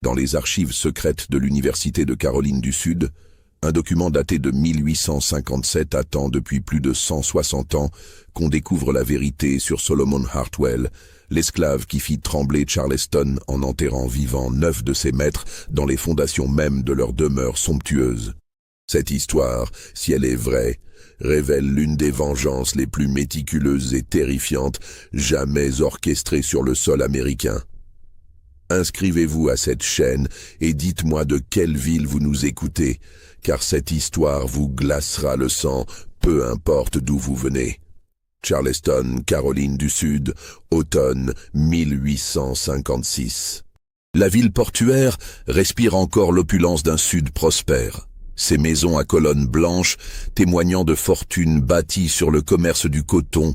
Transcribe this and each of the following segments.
Dans les archives secrètes de l'Université de Caroline du Sud, un document daté de 1857 attend depuis plus de 160 ans qu'on découvre la vérité sur Solomon Hartwell, l'esclave qui fit trembler Charleston en enterrant vivant 9 de ses maîtres dans les fondations mêmes de leur demeure somptueuse. Cette histoire, si elle est vraie, révèle l'une des vengeances les plus méticuleuses et terrifiantes jamais orchestrées sur le sol américain. Inscrivez-vous à cette chaîne et dites-moi de quelle ville vous nous écoutez, car cette histoire vous glacera le sang, peu importe d'où vous venez. Charleston, Caroline du Sud, automne 1856. La ville portuaire respire encore l'opulence d'un Sud prospère. Ses maisons à colonnes blanches témoignant de fortunes bâties sur le commerce du coton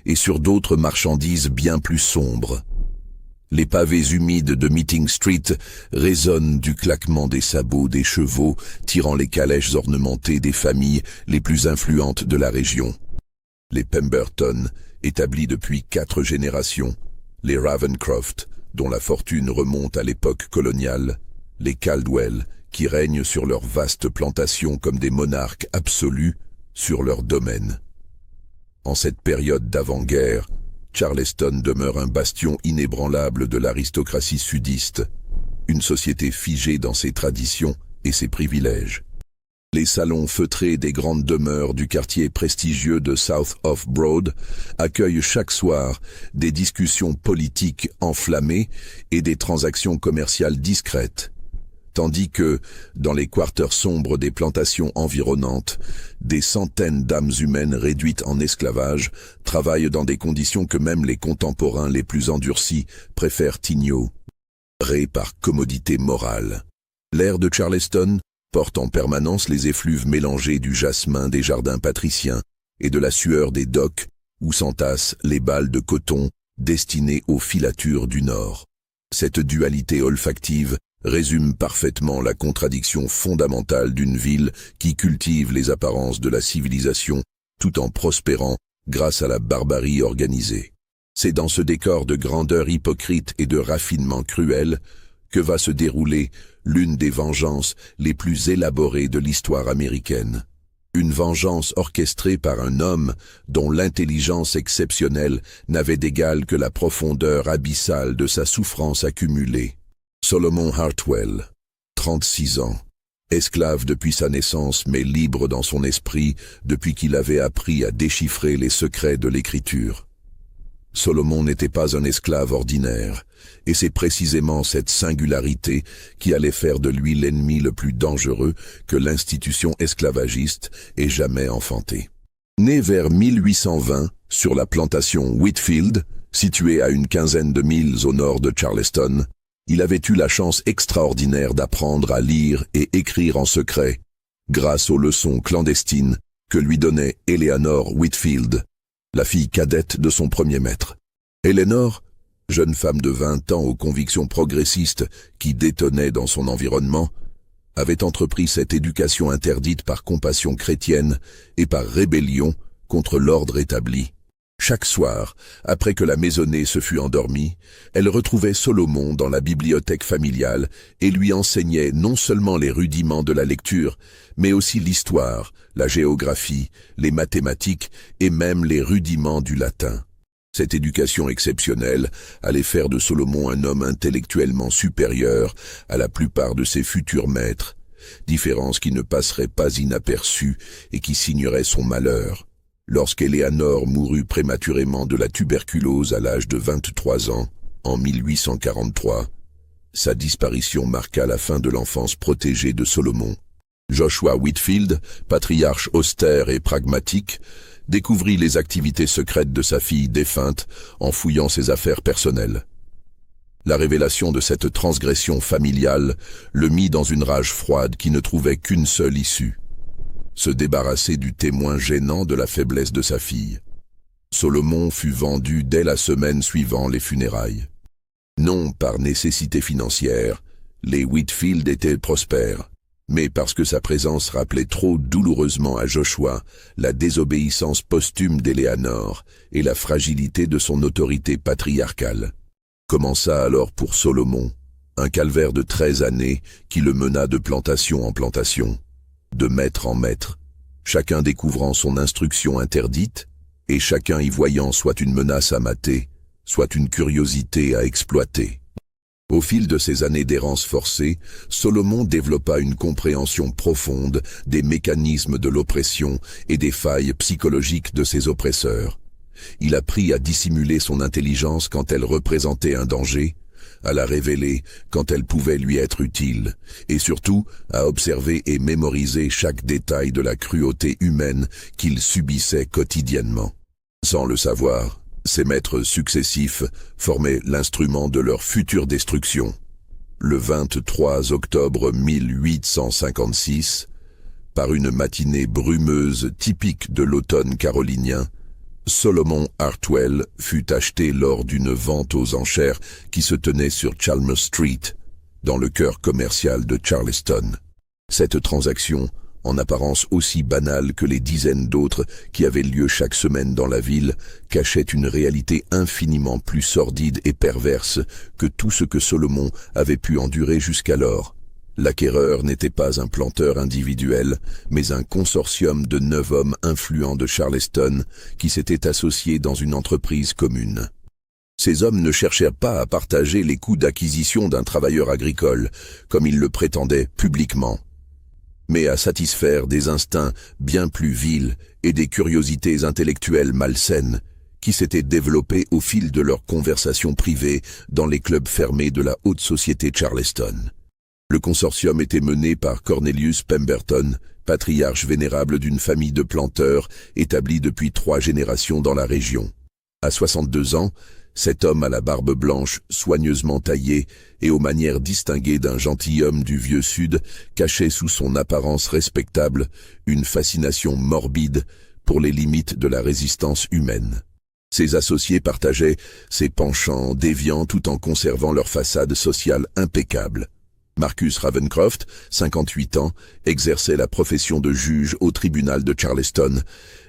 et sur d'autres marchandises bien plus sombres. Les pavés humides de Meeting Street résonnent du claquement des sabots des chevaux tirant les calèches ornementées des familles les plus influentes de la région. Les Pemberton, établis depuis 4 générations, les Ravencroft, dont la fortune remonte à l'époque coloniale, les Caldwell, qui règnent sur leurs vastes plantations comme des monarques absolus sur leur domaine. En cette période d'avant-guerre, Charleston demeure un bastion inébranlable de l'aristocratie sudiste, une société figée dans ses traditions et ses privilèges. Les salons feutrés des grandes demeures du quartier prestigieux de South of Broad accueillent chaque soir des discussions politiques enflammées et des transactions commerciales discrètes, tandis que, dans les quarters sombres des plantations environnantes, des centaines d'âmes humaines réduites en esclavage travaillent dans des conditions que même les contemporains les plus endurcis préfèrent ignorer par commodité morale. L'air de Charleston porte en permanence les effluves mélangés du jasmin des jardins patriciens et de la sueur des docks où s'entassent les balles de coton destinées aux filatures du Nord. Cette dualité olfactive résume parfaitement la contradiction fondamentale d'une ville qui cultive les apparences de la civilisation tout en prospérant grâce à la barbarie organisée. C'est dans ce décor de grandeur hypocrite et de raffinement cruel que va se dérouler l'une des vengeances les plus élaborées de l'histoire américaine. Une vengeance orchestrée par un homme dont l'intelligence exceptionnelle n'avait d'égal que la profondeur abyssale de sa souffrance accumulée. Solomon Hartwell, 36 ans, esclave depuis sa naissance mais libre dans son esprit depuis qu'il avait appris à déchiffrer les secrets de l'écriture. Solomon n'était pas un esclave ordinaire, et c'est précisément cette singularité qui allait faire de lui l'ennemi le plus dangereux que l'institution esclavagiste ait jamais enfanté. Né vers 1820 sur la plantation Whitfield, située à une quinzaine de milles au nord de Charleston, il avait eu la chance extraordinaire d'apprendre à lire et écrire en secret, grâce aux leçons clandestines que lui donnait Eleanor Whitfield, la fille cadette de son premier maître. Eleanor, jeune femme de 20 ans aux convictions progressistes qui détonnaient dans son environnement, avait entrepris cette éducation interdite par compassion chrétienne et par rébellion contre l'ordre établi. Chaque soir, après que la maisonnée se fut endormie, elle retrouvait Solomon dans la bibliothèque familiale et lui enseignait non seulement les rudiments de la lecture, mais aussi l'histoire, la géographie, les mathématiques et même les rudiments du latin. Cette éducation exceptionnelle allait faire de Solomon un homme intellectuellement supérieur à la plupart de ses futurs maîtres, différence qui ne passerait pas inaperçue et qui signerait son malheur. Lorsqu'Eleanor mourut prématurément de la tuberculose à l'âge de 23 ans, en 1843, sa disparition marqua la fin de l'enfance protégée de Solomon. Joshua Whitfield, patriarche austère et pragmatique, découvrit les activités secrètes de sa fille défunte en fouillant ses affaires personnelles. La révélation de cette transgression familiale le mit dans une rage froide qui ne trouvait qu'une seule issue: se débarrasser du témoin gênant de la faiblesse de sa fille. Solomon fut vendu dès la semaine suivant les funérailles. Non par nécessité financière, les Whitfield étaient prospères, mais parce que sa présence rappelait trop douloureusement à Joshua la désobéissance posthume d'Eleanor et la fragilité de son autorité patriarcale. Commença alors pour Solomon Un calvaire de 13 années qui le mena de plantation en plantation, de maître en maître, chacun découvrant son instruction interdite, et chacun y voyant soit une menace à mater, soit une curiosité à exploiter. Au fil de ces années d'errance forcée, Solomon développa une compréhension profonde des mécanismes de l'oppression et des failles psychologiques de ses oppresseurs. Il apprit à dissimuler son intelligence quand elle représentait un danger, à la révéler quand elle pouvait lui être utile, et surtout à observer et mémoriser chaque détail de la cruauté humaine qu'il subissait quotidiennement. Sans le savoir, ces maîtres successifs formaient l'instrument de leur future destruction. Le 23 octobre 1856, par une matinée brumeuse typique de l'automne carolinien, Solomon Hartwell fut acheté lors d'une vente aux enchères qui se tenait sur Chalmers Street, dans le cœur commercial de Charleston. Cette transaction, en apparence aussi banale que les dizaines d'autres qui avaient lieu chaque semaine dans la ville, cachait une réalité infiniment plus sordide et perverse que tout ce que Solomon avait pu endurer jusqu'alors. L'acquéreur n'était pas un planteur individuel, mais un consortium de 9 hommes influents de Charleston qui s'étaient associés dans une entreprise commune. Ces hommes ne cherchèrent pas à partager les coûts d'acquisition d'un travailleur agricole, comme ils le prétendaient publiquement, mais à satisfaire des instincts bien plus vils et des curiosités intellectuelles malsaines qui s'étaient développées au fil de leurs conversations privées dans les clubs fermés de la haute société Charleston. Le consortium était mené par Cornelius Pemberton, patriarche vénérable d'une famille de planteurs établie depuis 3 générations dans la région. À 62 ans, cet homme à la barbe blanche, soigneusement taillée et aux manières distinguées d'un gentilhomme du vieux Sud, cachait sous son apparence respectable une fascination morbide pour les limites de la résistance humaine. Ses associés partageaient ses penchants déviants tout en conservant leur façade sociale impeccable. Marcus Ravencroft, 58 ans, exerçait la profession de juge au tribunal de Charleston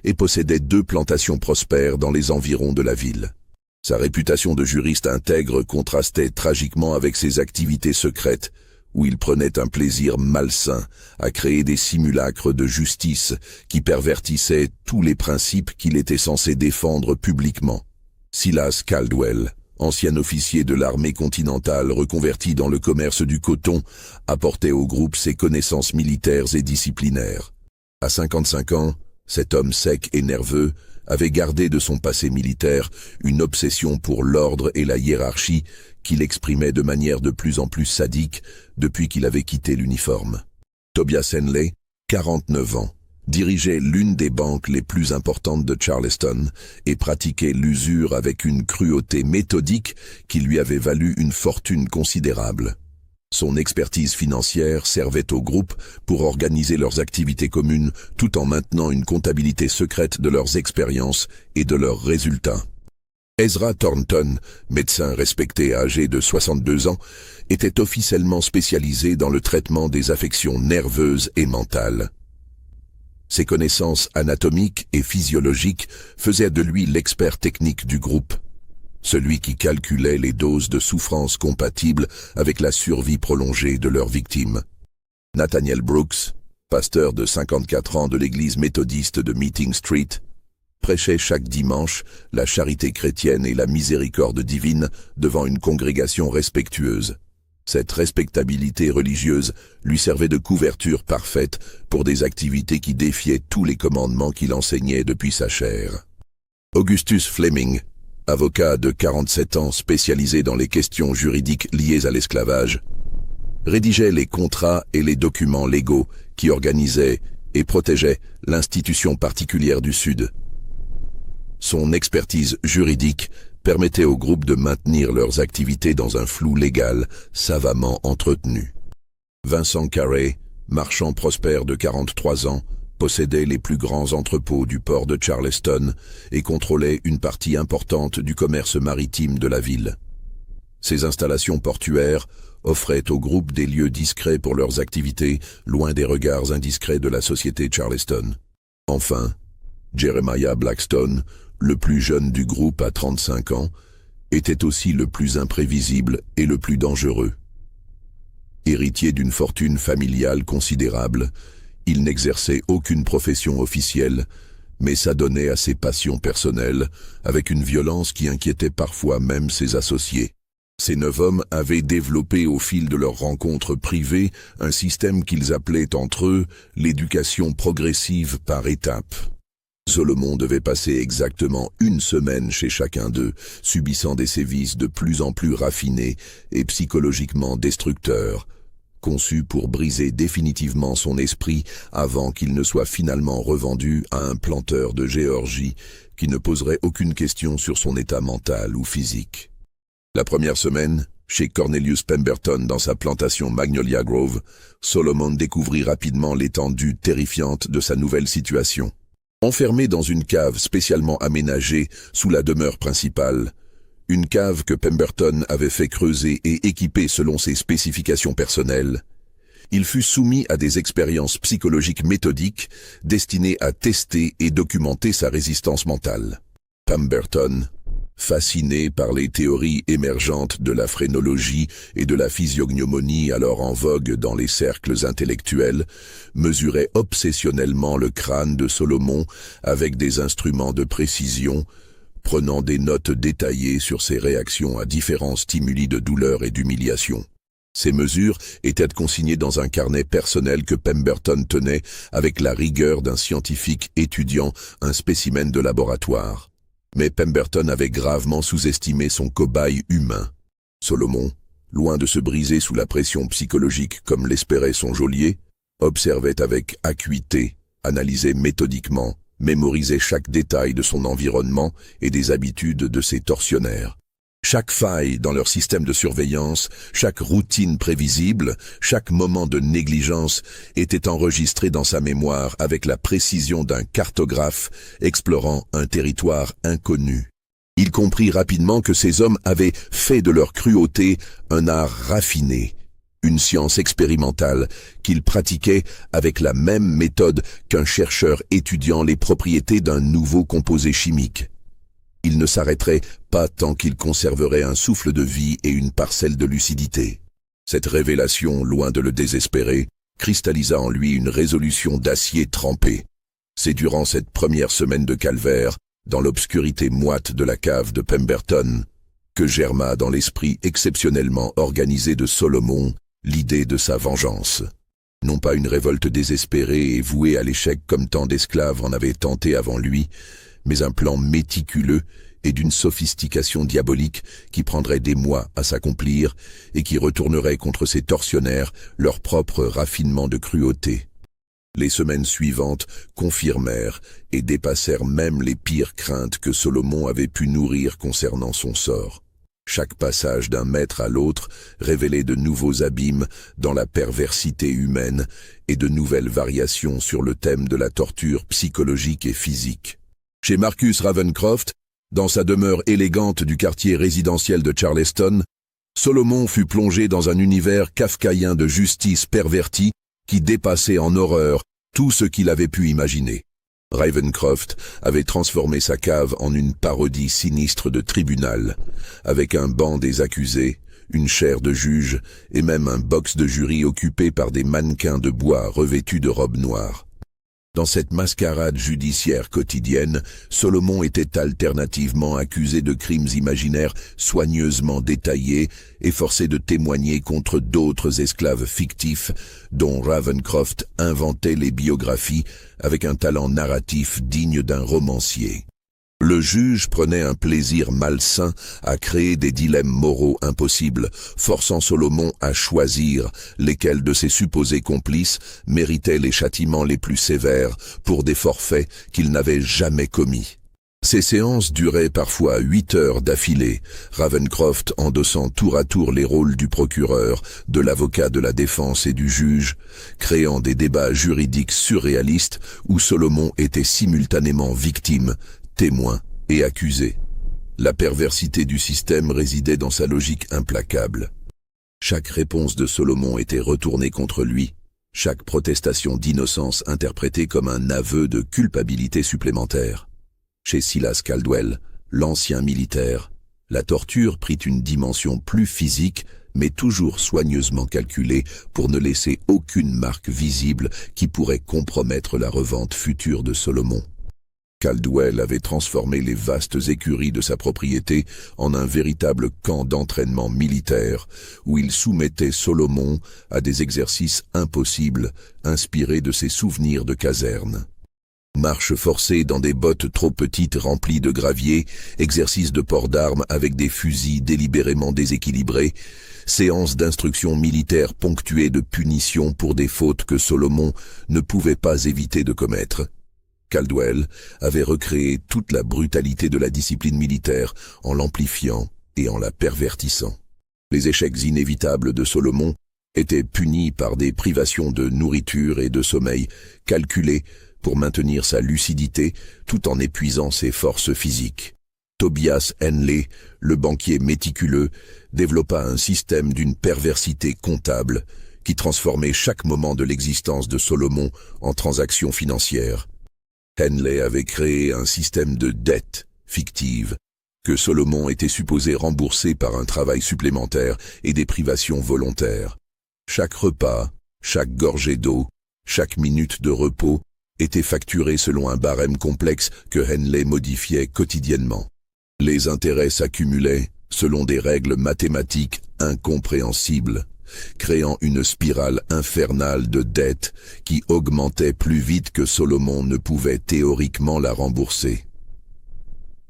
et possédait 2 plantations prospères dans les environs de la ville. Sa réputation de juriste intègre contrastait tragiquement avec ses activités secrètes, où il prenait un plaisir malsain à créer des simulacres de justice qui pervertissaient tous les principes qu'il était censé défendre publiquement. Silas Caldwell, ancien officier de l'armée continentale reconverti dans le commerce du coton, apportait au groupe ses connaissances militaires et disciplinaires. À 55 ans, cet homme sec et nerveux avait gardé de son passé militaire une obsession pour l'ordre et la hiérarchie qu'il exprimait de manière de plus en plus sadique depuis qu'il avait quitté l'uniforme. Tobias Henley, 49 ans, dirigeait l'une des banques les plus importantes de Charleston et pratiquait l'usure avec une cruauté méthodique qui lui avait valu une fortune considérable. Son expertise financière servait au groupe pour organiser leurs activités communes tout en maintenant une comptabilité secrète de leurs expériences et de leurs résultats. Ezra Thornton, médecin respecté âgé de 62 ans, était officiellement spécialisé dans le traitement des affections nerveuses et mentales. Ses connaissances anatomiques et physiologiques faisaient de lui l'expert technique du groupe, celui qui calculait les doses de souffrance compatibles avec la survie prolongée de leurs victimes. Nathaniel Brooks, pasteur de 54 ans de l'église méthodiste de Meeting Street, prêchait chaque dimanche la charité chrétienne et la miséricorde divine devant une congrégation respectueuse. Cette respectabilité religieuse lui servait de couverture parfaite pour des activités qui défiaient tous les commandements qu'il enseignait depuis sa chair. Augustus Fleming, avocat de 47 ans spécialisé dans les questions juridiques liées à l'esclavage, rédigeait les contrats et les documents légaux qui organisaient et protégeaient l'institution particulière du Sud. Son expertise juridique permettait au groupe de maintenir leurs activités dans un flou légal savamment entretenu. Vincent Carey, marchand prospère de 43 ans, possédait les plus grands entrepôts du port de Charleston et contrôlait une partie importante du commerce maritime de la ville. Ces installations portuaires offraient au groupe des lieux discrets pour leurs activités, loin des regards indiscrets de la société Charleston. Enfin, Jeremiah Blackstone, le plus jeune du groupe à 35 ans, était aussi le plus imprévisible et le plus dangereux. Héritier d'une fortune familiale considérable, il n'exerçait aucune profession officielle, mais s'adonnait à ses passions personnelles, avec une violence qui inquiétait parfois même ses associés. Ces 9 hommes avaient développé au fil de leurs rencontres privées un système qu'ils appelaient entre eux l'éducation progressive par étapes. Solomon devait passer exactement 1 semaine chez chacun d'eux, subissant des sévices de plus en plus raffinés et psychologiquement destructeurs, conçus pour briser définitivement son esprit avant qu'il ne soit finalement revendu à un planteur de Géorgie qui ne poserait aucune question sur son état mental ou physique. La première semaine, chez Cornelius Pemberton dans sa plantation Magnolia Grove, Solomon découvrit rapidement l'étendue terrifiante de sa nouvelle situation. Enfermé dans une cave spécialement aménagée sous la demeure principale, une cave que Pemberton avait fait creuser et équiper selon ses spécifications personnelles, il fut soumis à des expériences psychologiques méthodiques destinées à tester et documenter sa résistance mentale. Pemberton, fasciné par les théories émergentes de la phrénologie et de la physiognomonie alors en vogue dans les cercles intellectuels, mesurait obsessionnellement le crâne de Solomon avec des instruments de précision, prenant des notes détaillées sur ses réactions à différents stimuli de douleur et d'humiliation. Ces mesures étaient consignées dans un carnet personnel que Pemberton tenait avec la rigueur d'un scientifique étudiant un spécimen de laboratoire. Mais Pemberton avait gravement sous-estimé son cobaye humain. Solomon, loin de se briser sous la pression psychologique comme l'espérait son geôlier, observait avec acuité, analysait méthodiquement, mémorisait chaque détail de son environnement et des habitudes de ses tortionnaires. Chaque faille dans leur système de surveillance, chaque routine prévisible, chaque moment de négligence était enregistré dans sa mémoire avec la précision d'un cartographe explorant un territoire inconnu. Il comprit rapidement que ces hommes avaient fait de leur cruauté un art raffiné, une science expérimentale qu'ils pratiquaient avec la même méthode qu'un chercheur étudiant les propriétés d'un nouveau composé chimique. Il ne s'arrêterait pas tant qu'il conserverait un souffle de vie et une parcelle de lucidité. Cette révélation, loin de le désespérer, cristallisa en lui une résolution d'acier trempé. C'est durant cette première semaine de calvaire, dans l'obscurité moite de la cave de Pemberton, que germa dans l'esprit exceptionnellement organisé de Solomon l'idée de sa vengeance. Non pas une révolte désespérée et vouée à l'échec comme tant d'esclaves en avaient tenté avant lui, mais un plan méticuleux et d'une sophistication diabolique qui prendrait des mois à s'accomplir et qui retournerait contre ses tortionnaires leur propre raffinement de cruauté. Les semaines suivantes confirmèrent et dépassèrent même les pires craintes que Solomon avait pu nourrir concernant son sort. Chaque passage d'un maître à l'autre révélait de nouveaux abîmes dans la perversité humaine et de nouvelles variations sur le thème de la torture psychologique et physique. Chez Marcus Ravencroft, dans sa demeure élégante du quartier résidentiel de Charleston, Solomon fut plongé dans un univers kafkaïen de justice pervertie qui dépassait en horreur tout ce qu'il avait pu imaginer. Ravencroft avait transformé sa cave en une parodie sinistre de tribunal, avec un banc des accusés, une chaire de juge et même un box de jury occupé par des mannequins de bois revêtus de robes noires. Dans cette mascarade judiciaire quotidienne, Solomon était alternativement accusé de crimes imaginaires soigneusement détaillés et forcé de témoigner contre d'autres esclaves fictifs dont Ravencroft inventait les biographies avec un talent narratif digne d'un romancier. Le juge prenait un plaisir malsain à créer des dilemmes moraux impossibles, forçant Solomon à choisir lesquels de ses supposés complices méritaient les châtiments les plus sévères pour des forfaits qu'il n'avait jamais commis. Ces séances duraient parfois 8 heures d'affilée, Ravencroft endossant tour à tour les rôles du procureur, de l'avocat de la défense et du juge, créant des débats juridiques surréalistes où Solomon était simultanément victime, témoin et accusé. La perversité du système résidait dans sa logique implacable. Chaque réponse de Solomon était retournée contre lui, chaque protestation d'innocence interprétée comme un aveu de culpabilité supplémentaire. Chez Silas Caldwell, l'ancien militaire, La torture prit une dimension plus physique, mais toujours soigneusement calculée pour ne laisser aucune marque visible qui pourrait compromettre la revente future de Solomon. Caldwell avait transformé les vastes écuries de sa propriété en un véritable camp d'entraînement militaire où il soumettait Solomon à des exercices impossibles inspirés de ses souvenirs de caserne. Marches forcées dans des bottes trop petites remplies de gravier, exercices de port d'armes avec des fusils délibérément déséquilibrés, séances d'instruction militaire ponctuées de punitions pour des fautes que Solomon ne pouvait pas éviter de commettre. Caldwell avait recréé toute la brutalité de la discipline militaire en l'amplifiant et en la pervertissant. Les échecs inévitables de Solomon étaient punis par des privations de nourriture et de sommeil calculées pour maintenir sa lucidité tout en épuisant ses forces physiques. Tobias Henley, le banquier méticuleux, développa un système d'une perversité comptable qui transformait chaque moment de l'existence de Solomon en transaction financière. Henley avait créé un système de dettes fictives que Solomon était supposé rembourser par un travail supplémentaire et des privations volontaires. Chaque repas, chaque gorgée d'eau, chaque minute de repos était facturé selon un barème complexe que Henley modifiait quotidiennement. Les intérêts s'accumulaient selon des règles mathématiques incompréhensibles, créant une spirale infernale de dettes qui augmentait plus vite que Solomon ne pouvait théoriquement la rembourser.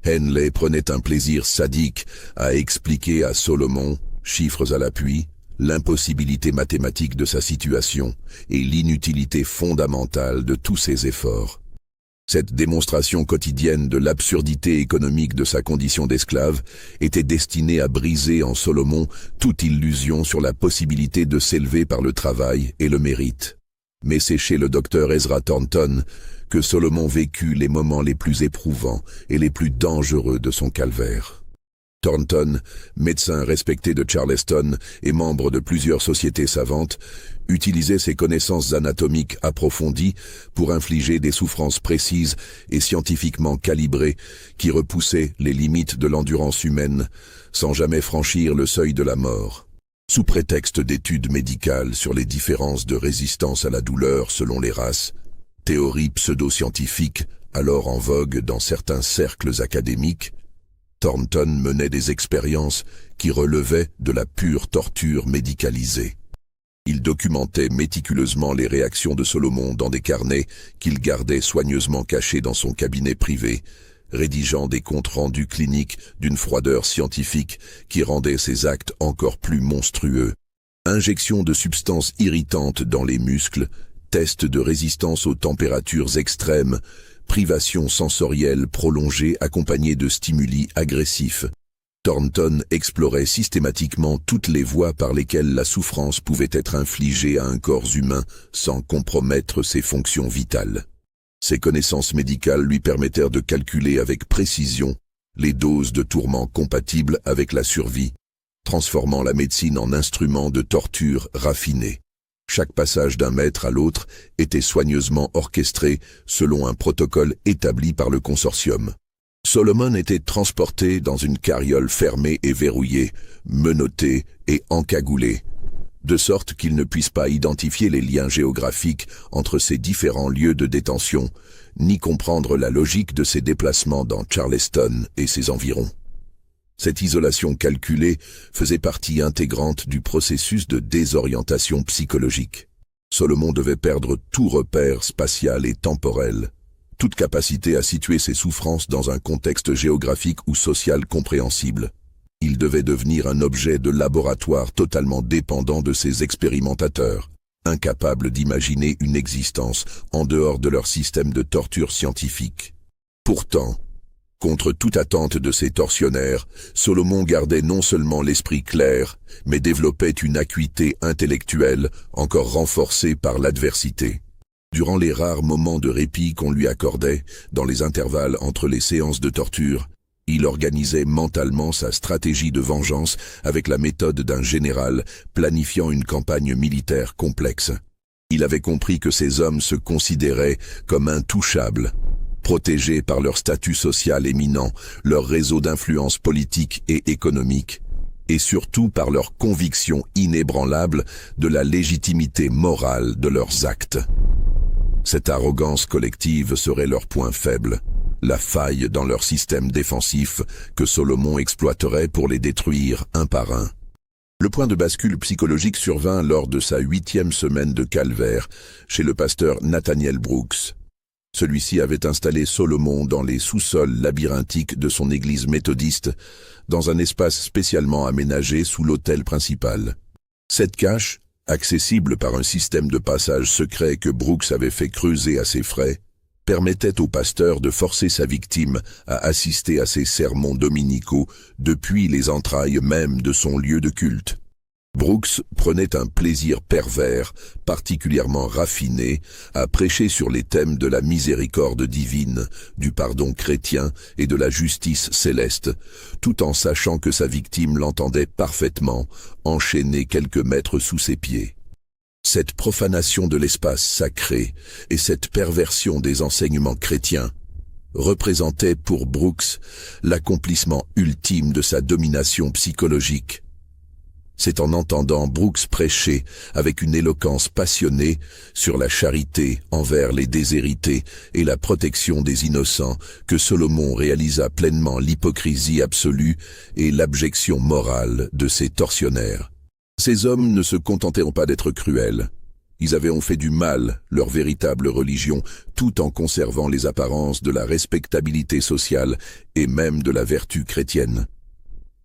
Henley prenait un plaisir sadique à expliquer à Solomon, chiffres à l'appui, l'impossibilité mathématique de sa situation et l'inutilité fondamentale de tous ses efforts. Cette démonstration quotidienne de l'absurdité économique de sa condition d'esclave était destinée à briser en Solomon toute illusion sur la possibilité de s'élever par le travail et le mérite. Mais c'est chez le docteur Ezra Thornton que Solomon vécut les moments les plus éprouvants et les plus dangereux de son calvaire. Thornton, médecin respecté de Charleston et membre de plusieurs sociétés savantes, utilisait ses connaissances anatomiques approfondies pour infliger des souffrances précises et scientifiquement calibrées qui repoussaient les limites de l'endurance humaine sans jamais franchir le seuil de la mort. Sous prétexte d'études médicales sur les différences de résistance à la douleur selon les races, théorie pseudo-scientifique alors en vogue dans certains cercles académiques, Thornton menait des expériences qui relevaient de la pure torture médicalisée. Il documentait méticuleusement les réactions de Solomon dans des carnets qu'il gardait soigneusement cachés dans son cabinet privé, rédigeant des comptes rendus cliniques d'une froideur scientifique qui rendait ses actes encore plus monstrueux. Injection de substances irritantes dans les muscles, tests de résistance aux températures extrêmes, privation sensorielle prolongée accompagnée de stimuli agressifs. Thornton explorait systématiquement toutes les voies par lesquelles la souffrance pouvait être infligée à un corps humain sans compromettre ses fonctions vitales. Ses connaissances médicales lui permettèrent de calculer avec précision les doses de tourments compatibles avec la survie, transformant la médecine en instrument de torture raffiné. Chaque passage d'un maître à l'autre était soigneusement orchestré selon un protocole établi par le consortium. Solomon était transporté dans une carriole fermée et verrouillée, menottée et encagoulée, de sorte qu'il ne puisse pas identifier les liens géographiques entre ces différents lieux de détention, ni comprendre la logique de ses déplacements dans Charleston et ses environs. Cette isolation calculée faisait partie intégrante du processus de désorientation psychologique. Solomon devait perdre tout repère spatial et temporel, toute capacité à situer ses souffrances dans un contexte géographique ou social compréhensible. Il devait devenir un objet de laboratoire totalement dépendant de ses expérimentateurs, incapable d'imaginer une existence en dehors de leur système de torture scientifique. Pourtant, contre toute attente de ses tortionnaires, Solomon gardait non seulement l'esprit clair, mais développait une acuité intellectuelle encore renforcée par l'adversité. Durant les rares moments de répit qu'on lui accordait, dans les intervalles entre les séances de torture, il organisait mentalement sa stratégie de vengeance avec la méthode d'un général planifiant une campagne militaire complexe. Il avait compris que ces hommes se considéraient comme intouchables, protégés par leur statut social éminent, leur réseau d'influence politique et économique, et surtout par leur conviction inébranlable de la légitimité morale de leurs actes. Cette arrogance collective serait leur point faible, la faille dans leur système défensif que Salomon exploiterait pour les détruire un par un. Le point de bascule psychologique survint lors de sa 8e semaine de calvaire chez le pasteur Nathaniel Brooks. Celui-ci avait installé Salomon dans les sous-sols labyrinthiques de son église méthodiste, dans un espace spécialement aménagé sous l'autel principal. Cette cache, accessible par un système de passage secret que Brooks avait fait creuser à ses frais, permettait au pasteur de forcer sa victime à assister à ses sermons dominicaux depuis les entrailles même de son lieu de culte. Brooks prenait un plaisir pervers, particulièrement raffiné, à prêcher sur les thèmes de la miséricorde divine, du pardon chrétien et de la justice céleste, tout en sachant que sa victime l'entendait parfaitement, enchaînée quelques mètres sous ses pieds. Cette profanation de l'espace sacré et cette perversion des enseignements chrétiens représentaient pour Brooks l'accomplissement ultime de sa domination psychologique. C'est en entendant Brooks prêcher avec une éloquence passionnée sur la charité envers les déshérités et la protection des innocents que Salomon réalisa pleinement l'hypocrisie absolue et l'abjection morale de ces tortionnaires. Ces hommes ne se contentaient pas d'être cruels. Ils avaient fait du mal leur véritable religion, tout en conservant les apparences de la respectabilité sociale et même de la vertu chrétienne.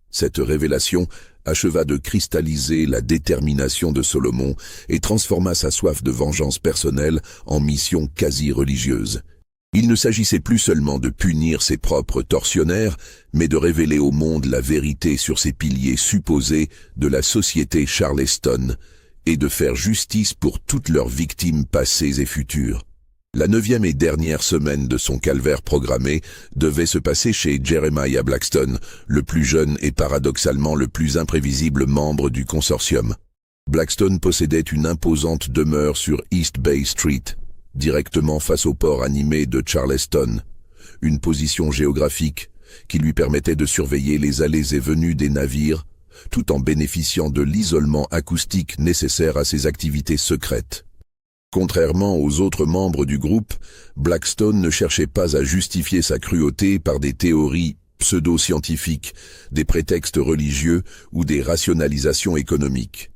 Cette révélation acheva de cristalliser la détermination de Salomon et transforma sa soif de vengeance personnelle en mission quasi-religieuse. Il ne s'agissait plus seulement de punir ses propres tortionnaires, mais de révéler au monde la vérité sur ces piliers supposés de la société Charleston et de faire justice pour toutes leurs victimes passées et futures. La 9e et dernière semaine de son calvaire programmé devait se passer chez Jeremiah Blackstone, le plus jeune et paradoxalement le plus imprévisible membre du consortium. Blackstone possédait une imposante demeure sur East Bay Street, directement face au port animé de Charleston, une position géographique qui lui permettait de surveiller les allées et venues des navires, tout en bénéficiant de l'isolement acoustique nécessaire à ses activités secrètes. Contrairement aux autres membres du groupe, Blackstone ne cherchait pas à justifier sa cruauté par des théories pseudo-scientifiques, des prétextes religieux ou des rationalisations économiques.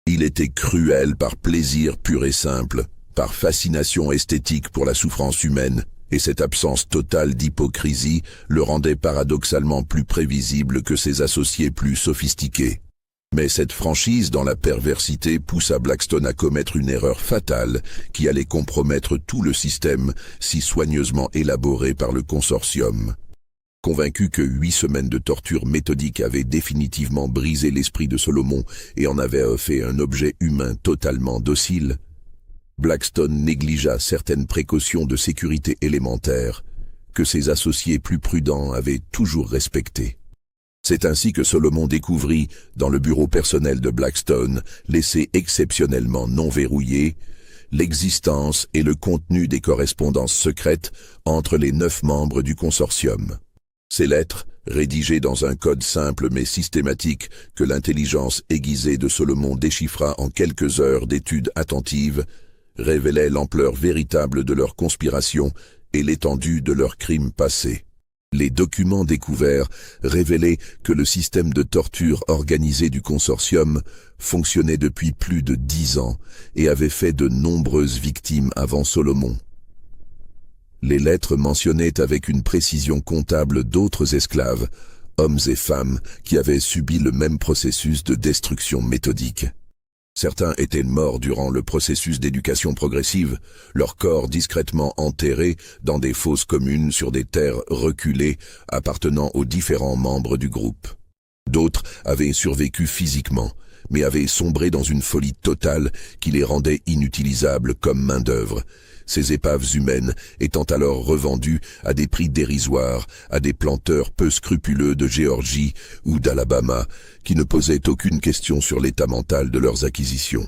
Il était cruel par plaisir pur et simple, par fascination esthétique pour la souffrance humaine, et cette absence totale d'hypocrisie le rendait paradoxalement plus prévisible que ses associés plus sophistiqués. Mais cette franchise dans la perversité poussa Blackstone à commettre une erreur fatale qui allait compromettre tout le système si soigneusement élaboré par le consortium. Convaincu que 8 semaines de torture méthodique avaient définitivement brisé l'esprit de Salomon et en avaient fait un objet humain totalement docile, Blackstone négligea certaines précautions de sécurité élémentaires que ses associés plus prudents avaient toujours respectées. C'est ainsi que Salomon découvrit, dans le bureau personnel de Blackstone, laissé exceptionnellement non verrouillé, l'existence et le contenu des correspondances secrètes entre les 9 membres du consortium. Ces lettres, rédigées dans un code simple mais systématique que l'intelligence aiguisée de Salomon déchiffra en quelques heures d'études attentives, révélaient l'ampleur véritable de leur conspiration et l'étendue de leurs crimes passés. Les documents découverts révélaient que le système de torture organisé du consortium fonctionnait depuis plus de 10 ans et avait fait de nombreuses victimes avant Salomon. Les lettres mentionnaient avec une précision comptable d'autres esclaves, hommes et femmes, qui avaient subi le même processus de destruction méthodique. Certains étaient morts durant le processus d'éducation progressive, leurs corps discrètement enterrés dans des fosses communes sur des terres reculées appartenant aux différents membres du groupe. D'autres avaient survécu physiquement, mais avaient sombré dans une folie totale qui les rendait inutilisables comme main-d'œuvre, ces épaves humaines étant alors revendues à des prix dérisoires à des planteurs peu scrupuleux de Géorgie ou d'Alabama qui ne posaient aucune question sur l'état mental de leurs acquisitions.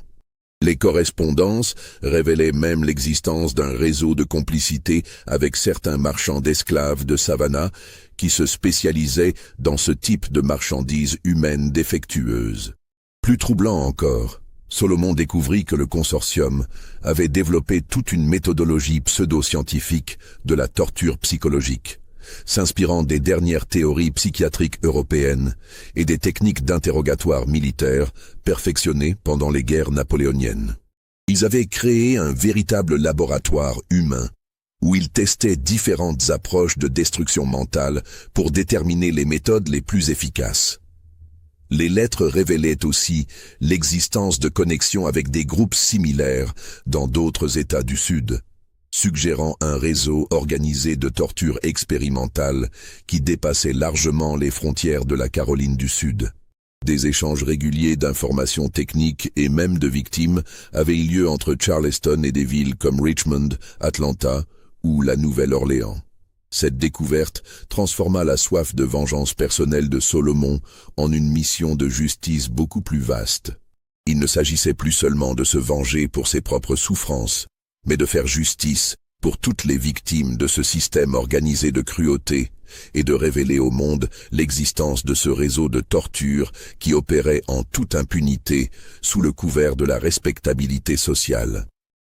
Les correspondances révélaient même l'existence d'un réseau de complicité avec certains marchands d'esclaves de Savannah qui se spécialisaient dans ce type de marchandises humaines défectueuses. Plus troublant encore, Solomon découvrit que le consortium avait développé toute une méthodologie pseudo-scientifique de la torture psychologique, s'inspirant des dernières théories psychiatriques européennes et des techniques d'interrogatoire militaire perfectionnées pendant les guerres napoléoniennes. Ils avaient créé un véritable laboratoire humain où ils testaient différentes approches de destruction mentale pour déterminer les méthodes les plus efficaces. Les lettres révélaient aussi l'existence de connexions avec des groupes similaires dans d'autres États du Sud, suggérant un réseau organisé de torture expérimentale qui dépassait largement les frontières de la Caroline du Sud. Des échanges réguliers d'informations techniques et même de victimes avaient eu lieu entre Charleston et des villes comme Richmond, Atlanta ou la Nouvelle-Orléans. Cette découverte transforma la soif de vengeance personnelle de Solomon en une mission de justice beaucoup plus vaste. Il ne s'agissait plus seulement de se venger pour ses propres souffrances, mais de faire justice pour toutes les victimes de ce système organisé de cruauté et de révéler au monde l'existence de ce réseau de torture qui opérait en toute impunité sous le couvert de la respectabilité sociale.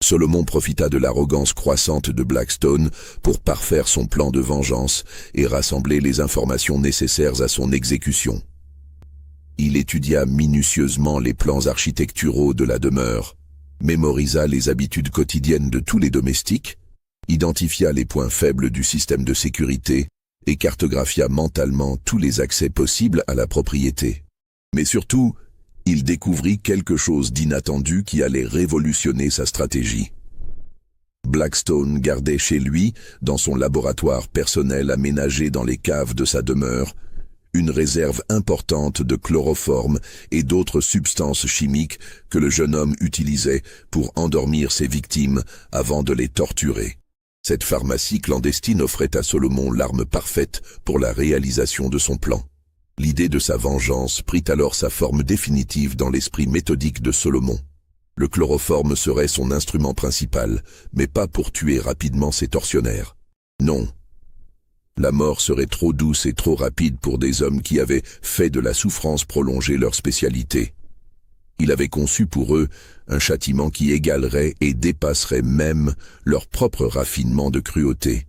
Solomon profita de l'arrogance croissante de Blackstone pour parfaire son plan de vengeance et rassembler les informations nécessaires à son exécution. Il étudia minutieusement les plans architecturaux de la demeure, mémorisa les habitudes quotidiennes de tous les domestiques, identifia les points faibles du système de sécurité et cartographia mentalement tous les accès possibles à la propriété. Mais surtout, il découvrit quelque chose d'inattendu qui allait révolutionner sa stratégie. Blackstone gardait chez lui, dans son laboratoire personnel aménagé dans les caves de sa demeure, une réserve importante de chloroforme et d'autres substances chimiques que le jeune homme utilisait pour endormir ses victimes avant de les torturer. Cette pharmacie clandestine offrait à Solomon l'arme parfaite pour la réalisation de son plan. L'idée de sa vengeance prit alors sa forme définitive dans l'esprit méthodique de Solomon. Le chloroforme serait son instrument principal, mais pas pour tuer rapidement ses tortionnaires. Non. La mort serait trop douce et trop rapide pour des hommes qui avaient fait de la souffrance prolongée leur spécialité. Il avait conçu pour eux un châtiment qui égalerait et dépasserait même leur propre raffinement de cruauté.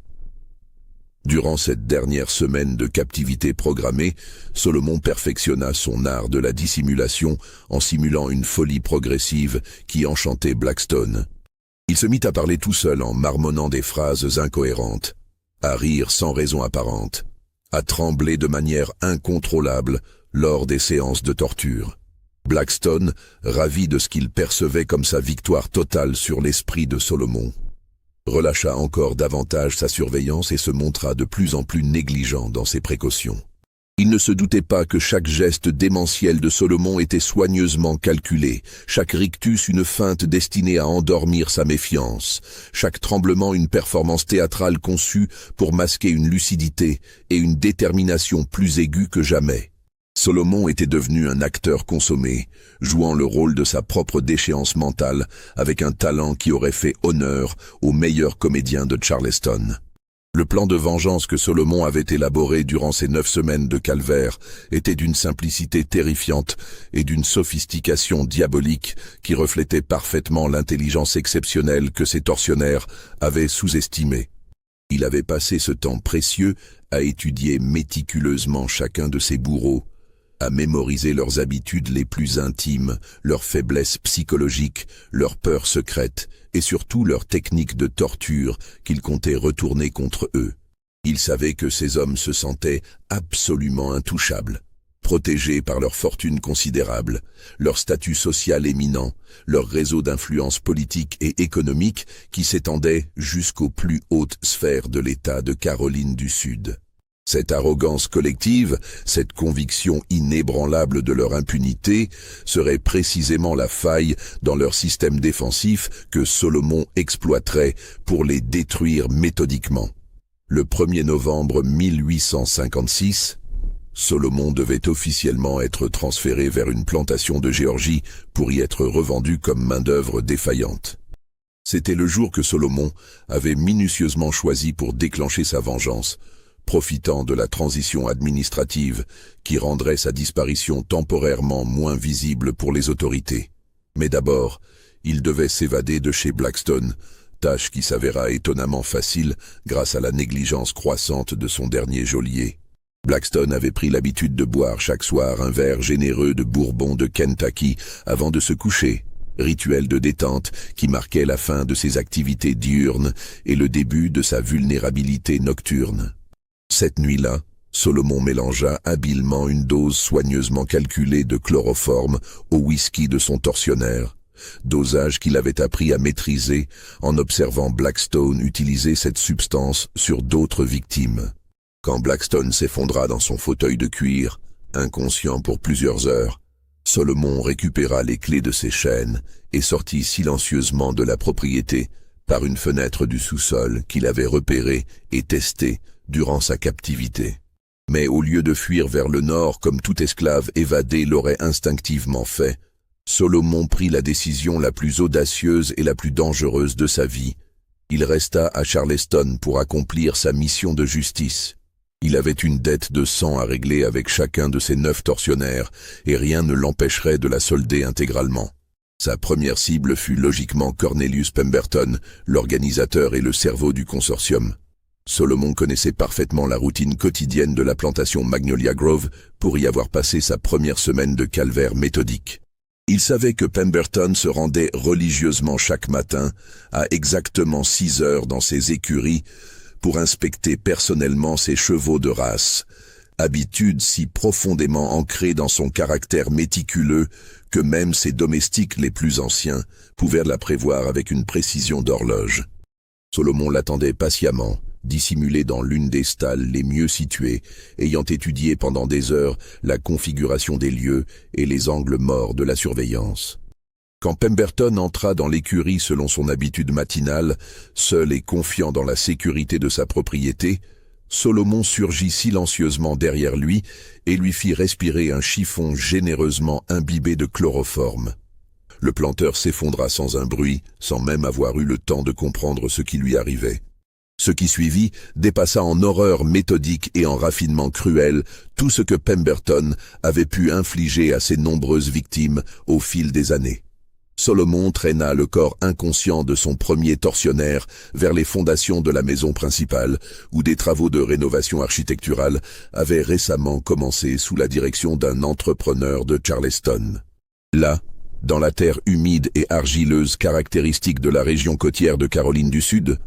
Durant cette dernière semaine de captivité programmée, Solomon perfectionna son art de la dissimulation en simulant une folie progressive qui enchantait Blackstone. Il se mit à parler tout seul en marmonnant des phrases incohérentes, à rire sans raison apparente, à trembler de manière incontrôlable lors des séances de torture. Blackstone, ravi de ce qu'il percevait comme sa victoire totale sur l'esprit de Solomon, relâcha encore davantage sa surveillance et se montra de plus en plus négligent dans ses précautions. Il ne se doutait pas que chaque geste démentiel de Solomon était soigneusement calculé, chaque rictus une feinte destinée à endormir sa méfiance, chaque tremblement une performance théâtrale conçue pour masquer une lucidité et une détermination plus aiguë que jamais. Solomon était devenu un acteur consommé, jouant le rôle de sa propre déchéance mentale avec un talent qui aurait fait honneur aux meilleurs comédiens de Charleston. Le plan de vengeance que Solomon avait élaboré durant ces 9 semaines de calvaire était d'une simplicité terrifiante et d'une sophistication diabolique qui reflétait parfaitement l'intelligence exceptionnelle que ses tortionnaires avaient sous-estimée. Il avait passé ce temps précieux à étudier méticuleusement chacun de ses bourreaux, à mémoriser leurs habitudes les plus intimes, leurs faiblesses psychologiques, leurs peurs secrètes et surtout leurs techniques de torture qu'il comptait retourner contre eux. Il savait que ces hommes se sentaient absolument intouchables, protégés par leur fortune considérable, leur statut social éminent, leur réseau d'influence politique et économique qui s'étendait jusqu'aux plus hautes sphères de l'État de Caroline du Sud. Cette arrogance collective, cette conviction inébranlable de leur impunité, serait précisément la faille dans leur système défensif que Solomon exploiterait pour les détruire méthodiquement. Le 1er novembre 1856, Solomon devait officiellement être transféré vers une plantation de Géorgie pour y être revendu comme main-d'œuvre défaillante. C'était le jour que Solomon avait minutieusement choisi pour déclencher sa vengeance, profitant de la transition administrative qui rendrait sa disparition temporairement moins visible pour les autorités. Mais d'abord, il devait s'évader de chez Blackstone, tâche qui s'avéra étonnamment facile grâce à la négligence croissante de son dernier geôlier. Blackstone avait pris l'habitude de boire chaque soir un verre généreux de bourbon de Kentucky avant de se coucher, rituel de détente qui marquait la fin de ses activités diurnes et le début de sa vulnérabilité nocturne. Cette nuit-là, Solomon mélangea habilement une dose soigneusement calculée de chloroforme au whisky de son tortionnaire, dosage qu'il avait appris à maîtriser en observant Blackstone utiliser cette substance sur d'autres victimes. Quand Blackstone s'effondra dans son fauteuil de cuir, inconscient pour plusieurs heures, Solomon récupéra les clés de ses chaînes et sortit silencieusement de la propriété par une fenêtre du sous-sol qu'il avait repérée et testée durant sa captivité. Mais au lieu de fuir vers le nord comme tout esclave évadé l'aurait instinctivement fait, Solomon prit la décision la plus audacieuse et la plus dangereuse de sa vie. Il resta à Charleston pour accomplir sa mission de justice. Il avait une dette de sang à régler avec chacun de ses 9 tortionnaires, et rien ne l'empêcherait de la solder intégralement. Sa première cible fut logiquement Cornelius Pemberton, l'organisateur et le cerveau du consortium. Solomon connaissait parfaitement la routine quotidienne de la plantation Magnolia Grove pour y avoir passé sa première semaine de calvaire méthodique. Il savait que Pemberton se rendait religieusement chaque matin à exactement 6 heures dans ses écuries pour inspecter personnellement ses chevaux de race, habitude si profondément ancrée dans son caractère méticuleux que même ses domestiques les plus anciens pouvaient la prévoir avec une précision d'horloge. Solomon l'attendait patiemment, dissimulé dans l'une des stalles les mieux situées, ayant étudié pendant des heures la configuration des lieux et les angles morts de la surveillance. Quand Pemberton entra dans l'écurie selon son habitude matinale, seul et confiant dans la sécurité de sa propriété, Solomon surgit silencieusement derrière lui et lui fit respirer un chiffon généreusement imbibé de chloroforme. Le planteur s'effondra sans un bruit, sans même avoir eu le temps de comprendre ce qui lui arrivait. Ce qui suivit dépassa en horreur méthodique et en raffinement cruel tout ce que Pemberton avait pu infliger à ses nombreuses victimes au fil des années. Solomon traîna le corps inconscient de son premier tortionnaire vers les fondations de la maison principale, où des travaux de rénovation architecturale avaient récemment commencé sous la direction d'un entrepreneur de Charleston. Là, dans la terre humide et argileuse caractéristique de la région côtière de Caroline du Sud,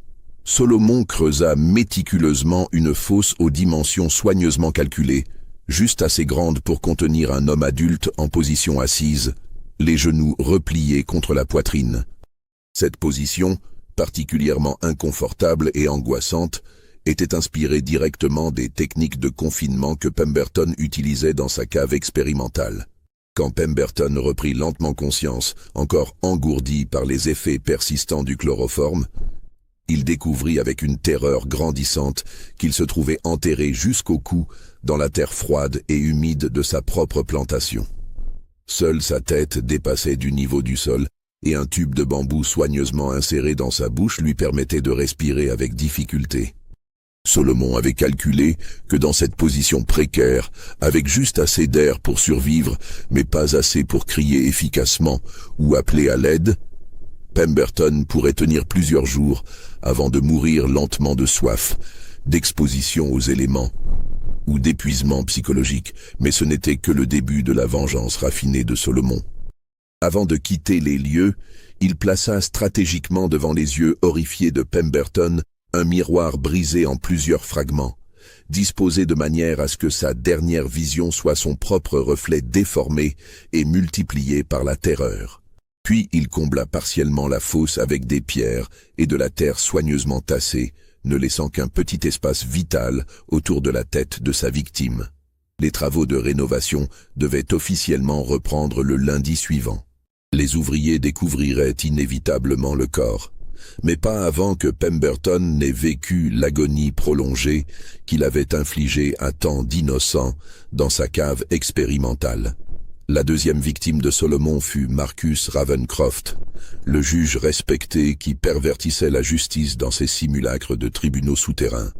Solomon creusa méticuleusement une fosse aux dimensions soigneusement calculées, juste assez grande pour contenir un homme adulte en position assise, les genoux repliés contre la poitrine. Cette position, particulièrement inconfortable et angoissante, était inspirée directement des techniques de confinement que Pemberton utilisait dans sa cave expérimentale. Quand Pemberton reprit lentement conscience, encore engourdi par les effets persistants du chloroforme, il découvrit avec une terreur grandissante qu'il se trouvait enterré jusqu'au cou dans la terre froide et humide de sa propre plantation. Seule sa tête dépassait du niveau du sol et un tube de bambou soigneusement inséré dans sa bouche lui permettait de respirer avec difficulté. Solomon avait calculé que dans cette position précaire, avec juste assez d'air pour survivre, mais pas assez pour crier efficacement ou appeler à l'aide, Pemberton pourrait tenir plusieurs jours avant de mourir lentement de soif, d'exposition aux éléments ou d'épuisement psychologique, mais ce n'était que le début de la vengeance raffinée de Solomon. Avant de quitter les lieux, il plaça stratégiquement devant les yeux horrifiés de Pemberton un miroir brisé en plusieurs fragments, disposé de manière à ce que sa dernière vision soit son propre reflet déformé et multiplié par la terreur. Puis il combla partiellement la fosse avec des pierres et de la terre soigneusement tassée, ne laissant qu'un petit espace vital autour de la tête de sa victime. Les travaux de rénovation devaient officiellement reprendre le lundi suivant. Les ouvriers découvriraient inévitablement le corps, mais pas avant que Pemberton n'ait vécu l'agonie prolongée qu'il avait infligée à tant d'innocents dans sa cave expérimentale. La deuxième victime de Solomon fut Marcus Ravencroft, le juge respecté qui pervertissait la justice dans ses simulacres de tribunaux souterrains.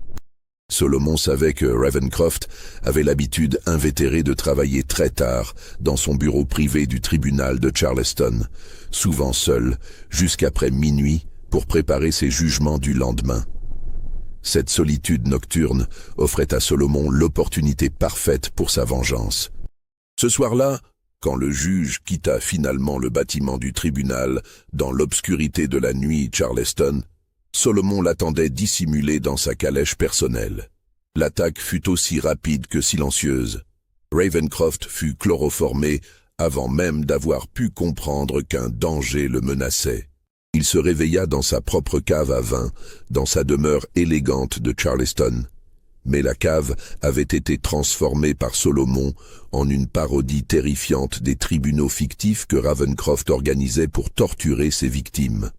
Solomon savait que Ravencroft avait l'habitude invétérée de travailler très tard dans son bureau privé du tribunal de Charleston, souvent seul, jusqu'après minuit, pour préparer ses jugements du lendemain. Cette solitude nocturne offrait à Solomon l'opportunité parfaite pour sa vengeance. Ce soir-là, quand le juge quitta finalement le bâtiment du tribunal dans l'obscurité de la nuit Charleston, Solomon l'attendait dissimulé dans sa calèche personnelle. L'attaque fut aussi rapide que silencieuse. Ravencroft fut chloroformé avant même d'avoir pu comprendre qu'un danger le menaçait. Il se réveilla dans sa propre cave à vin, dans sa demeure élégante de Charleston. Mais la cave avait été transformée par Solomon en une parodie terrifiante des tribunaux fictifs que Ravencroft organisait pour torturer ses victimes.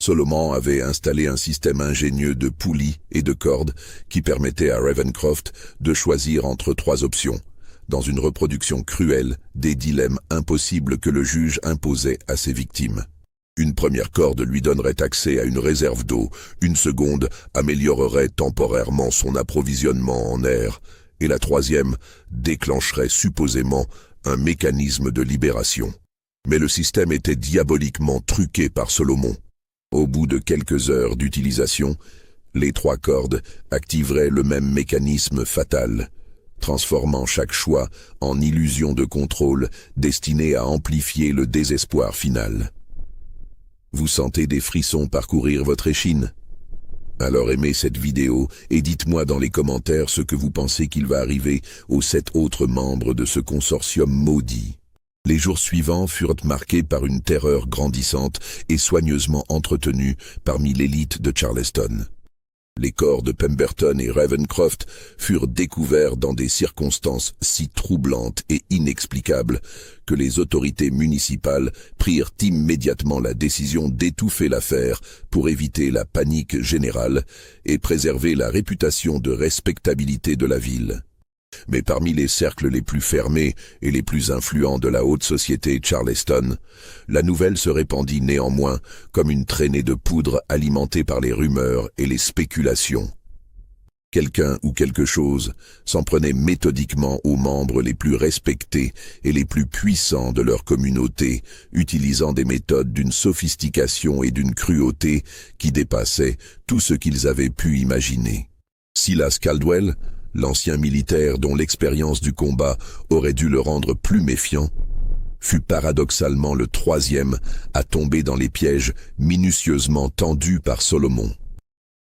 Solomon avait installé un système ingénieux de poulies et de cordes qui permettait à Ravencroft de choisir entre trois options, dans une reproduction cruelle des dilemmes impossibles que le juge imposait à ses victimes. Une première corde lui donnerait accès à une réserve d'eau, une seconde améliorerait temporairement son approvisionnement en air, et la troisième déclencherait supposément un mécanisme de libération. Mais le système était diaboliquement truqué par Solomon. Au bout de quelques heures d'utilisation, les trois cordes activeraient le même mécanisme fatal, transformant chaque choix en illusion de contrôle destinée à amplifier le désespoir final. Vous sentez des frissons parcourir votre échine? Alors aimez cette vidéo et dites-moi dans les commentaires ce que vous pensez qu'il va arriver aux 7 autres membres de ce consortium maudit. Les jours suivants furent marqués par une terreur grandissante et soigneusement entretenue parmi l'élite de Charleston. Les corps de Pemberton et Ravencroft furent découverts dans des circonstances si troublantes et inexplicables que les autorités municipales prirent immédiatement la décision d'étouffer l'affaire pour éviter la panique générale et préserver la réputation de respectabilité de la ville. Mais parmi les cercles les plus fermés et les plus influents de la haute société Charleston, la nouvelle se répandit néanmoins comme une traînée de poudre alimentée par les rumeurs et les spéculations. Quelqu'un ou quelque chose s'en prenait méthodiquement aux membres les plus respectés et les plus puissants de leur communauté, utilisant des méthodes d'une sophistication et d'une cruauté qui dépassaient tout ce qu'ils avaient pu imaginer. Silas Caldwell, l'ancien militaire dont l'expérience du combat aurait dû le rendre plus méfiant, fut paradoxalement le troisième à tomber dans les pièges minutieusement tendus par Solomon.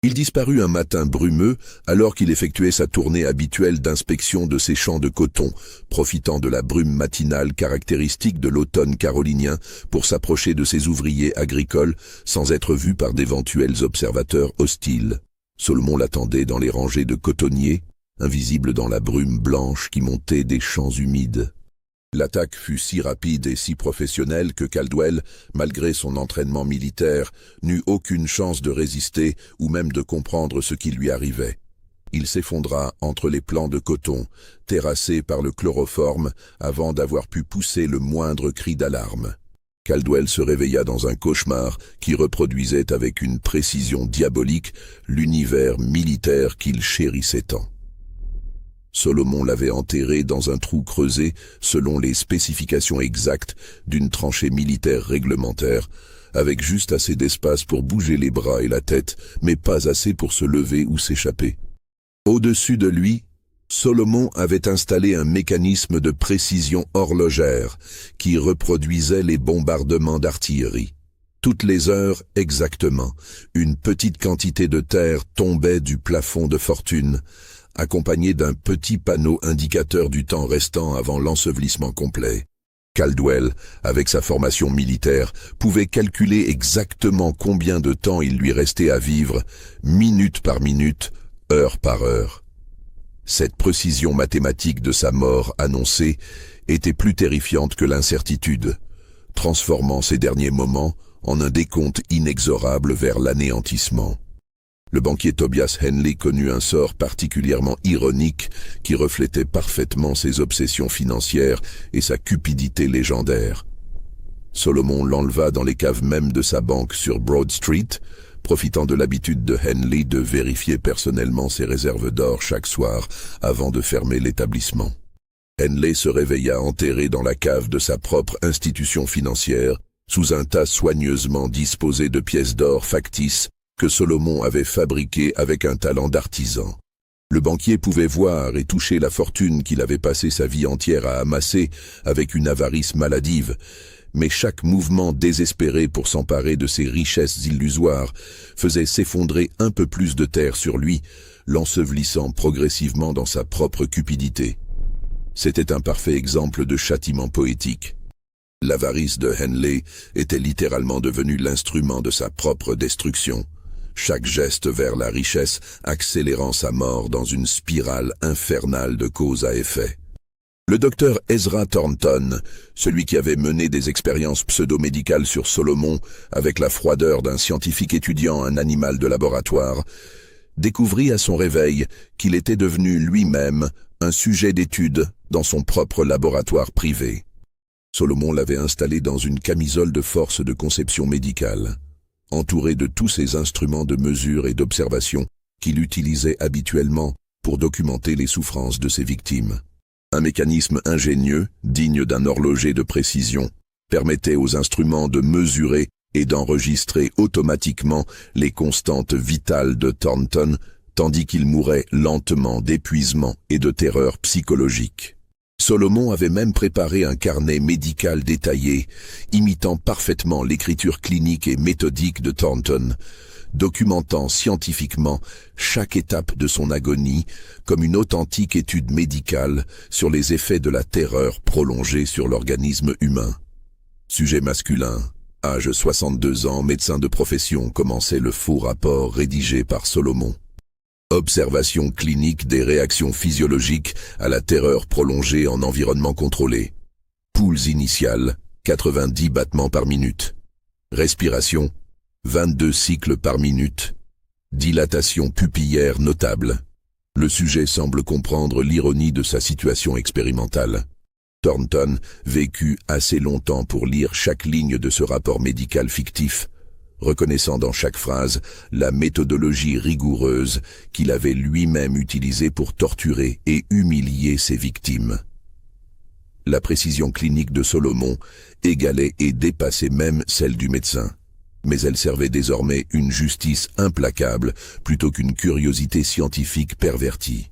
Il disparut un matin brumeux alors qu'il effectuait sa tournée habituelle d'inspection de ses champs de coton, profitant de la brume matinale caractéristique de l'automne carolinien pour s'approcher de ses ouvriers agricoles sans être vu par d'éventuels observateurs hostiles. Solomon l'attendait dans les rangées de cotonniers, invisible dans la brume blanche qui montait des champs humides. L'attaque fut si rapide et si professionnelle que Caldwell, malgré son entraînement militaire, n'eut aucune chance de résister ou même de comprendre ce qui lui arrivait. Il s'effondra entre les plants de coton, terrassé par le chloroforme avant d'avoir pu pousser le moindre cri d'alarme. Caldwell se réveilla dans un cauchemar qui reproduisait avec une précision diabolique l'univers militaire qu'il chérissait tant. Solomon l'avait enterré dans un trou creusé selon les spécifications exactes d'une tranchée militaire réglementaire, avec juste assez d'espace pour bouger les bras et la tête, mais pas assez pour se lever ou s'échapper. Au-dessus de lui, Solomon avait installé un mécanisme de précision horlogère qui reproduisait les bombardements d'artillerie. Toutes les heures exactement, une petite quantité de terre tombait du plafond de fortune, accompagné d'un petit panneau indicateur du temps restant avant l'ensevelissement complet. Caldwell, avec sa formation militaire, pouvait calculer exactement combien de temps il lui restait à vivre, minute par minute, heure par heure. Cette précision mathématique de sa mort annoncée était plus terrifiante que l'incertitude, transformant ces derniers moments en un décompte inexorable vers l'anéantissement. Le banquier Tobias Henley connut un sort particulièrement ironique qui reflétait parfaitement ses obsessions financières et sa cupidité légendaire. Solomon l'enleva dans les caves même de sa banque sur Broad Street, profitant de l'habitude de Henley de vérifier personnellement ses réserves d'or chaque soir avant de fermer l'établissement. Henley se réveilla enterré dans la cave de sa propre institution financière, sous un tas soigneusement disposé de pièces d'or factices que Solomon avait fabriquées avec un talent d'artisan. Le banquier pouvait voir et toucher la fortune qu'il avait passé sa vie entière à amasser avec une avarice maladive, mais chaque mouvement désespéré pour s'emparer de ces richesses illusoires faisait s'effondrer un peu plus de terre sur lui, l'ensevelissant progressivement dans sa propre cupidité. C'était un parfait exemple de châtiment poétique. L'avarice de Henley était littéralement devenue l'instrument de sa propre destruction, chaque geste vers la richesse accélérant sa mort dans une spirale infernale de cause à effet. Le docteur Ezra Thornton, celui qui avait mené des expériences pseudo-médicales sur Solomon avec la froideur d'un scientifique étudiant un animal de laboratoire, découvrit à son réveil qu'il était devenu lui-même un sujet d'étude dans son propre laboratoire privé. Solomon l'avait installé dans une camisole de force de conception médicale, entouré de tous ses instruments de mesure et d'observation qu'il utilisait habituellement pour documenter les souffrances de ses victimes. Un mécanisme ingénieux, digne d'un horloger de précision, permettait aux instruments de mesurer et d'enregistrer automatiquement les constantes vitales de Thornton, tandis qu'il mourait lentement d'épuisement et de terreur psychologique. Solomon avait même préparé un carnet médical détaillé, imitant parfaitement l'écriture clinique et méthodique de Thornton, documentant scientifiquement chaque étape de son agonie comme une authentique étude médicale sur les effets de la terreur prolongée sur l'organisme humain. Sujet masculin, âge 62 ans, médecin de profession, commençait le faux rapport rédigé par Solomon. Observation clinique des réactions physiologiques à la terreur prolongée en environnement contrôlé. Pouls initiales, 90 battements par minute. Respiration, 22 cycles par minute. Dilatation pupillaire notable. Le sujet semble comprendre l'ironie de sa situation expérimentale. Thornton vécut assez longtemps pour lire chaque ligne de ce rapport médical fictif, reconnaissant dans chaque phrase la méthodologie rigoureuse qu'il avait lui-même utilisée pour torturer et humilier ses victimes. La précision clinique de Solomon égalait et dépassait même celle du médecin, mais elle servait désormais une justice implacable plutôt qu'une curiosité scientifique pervertie.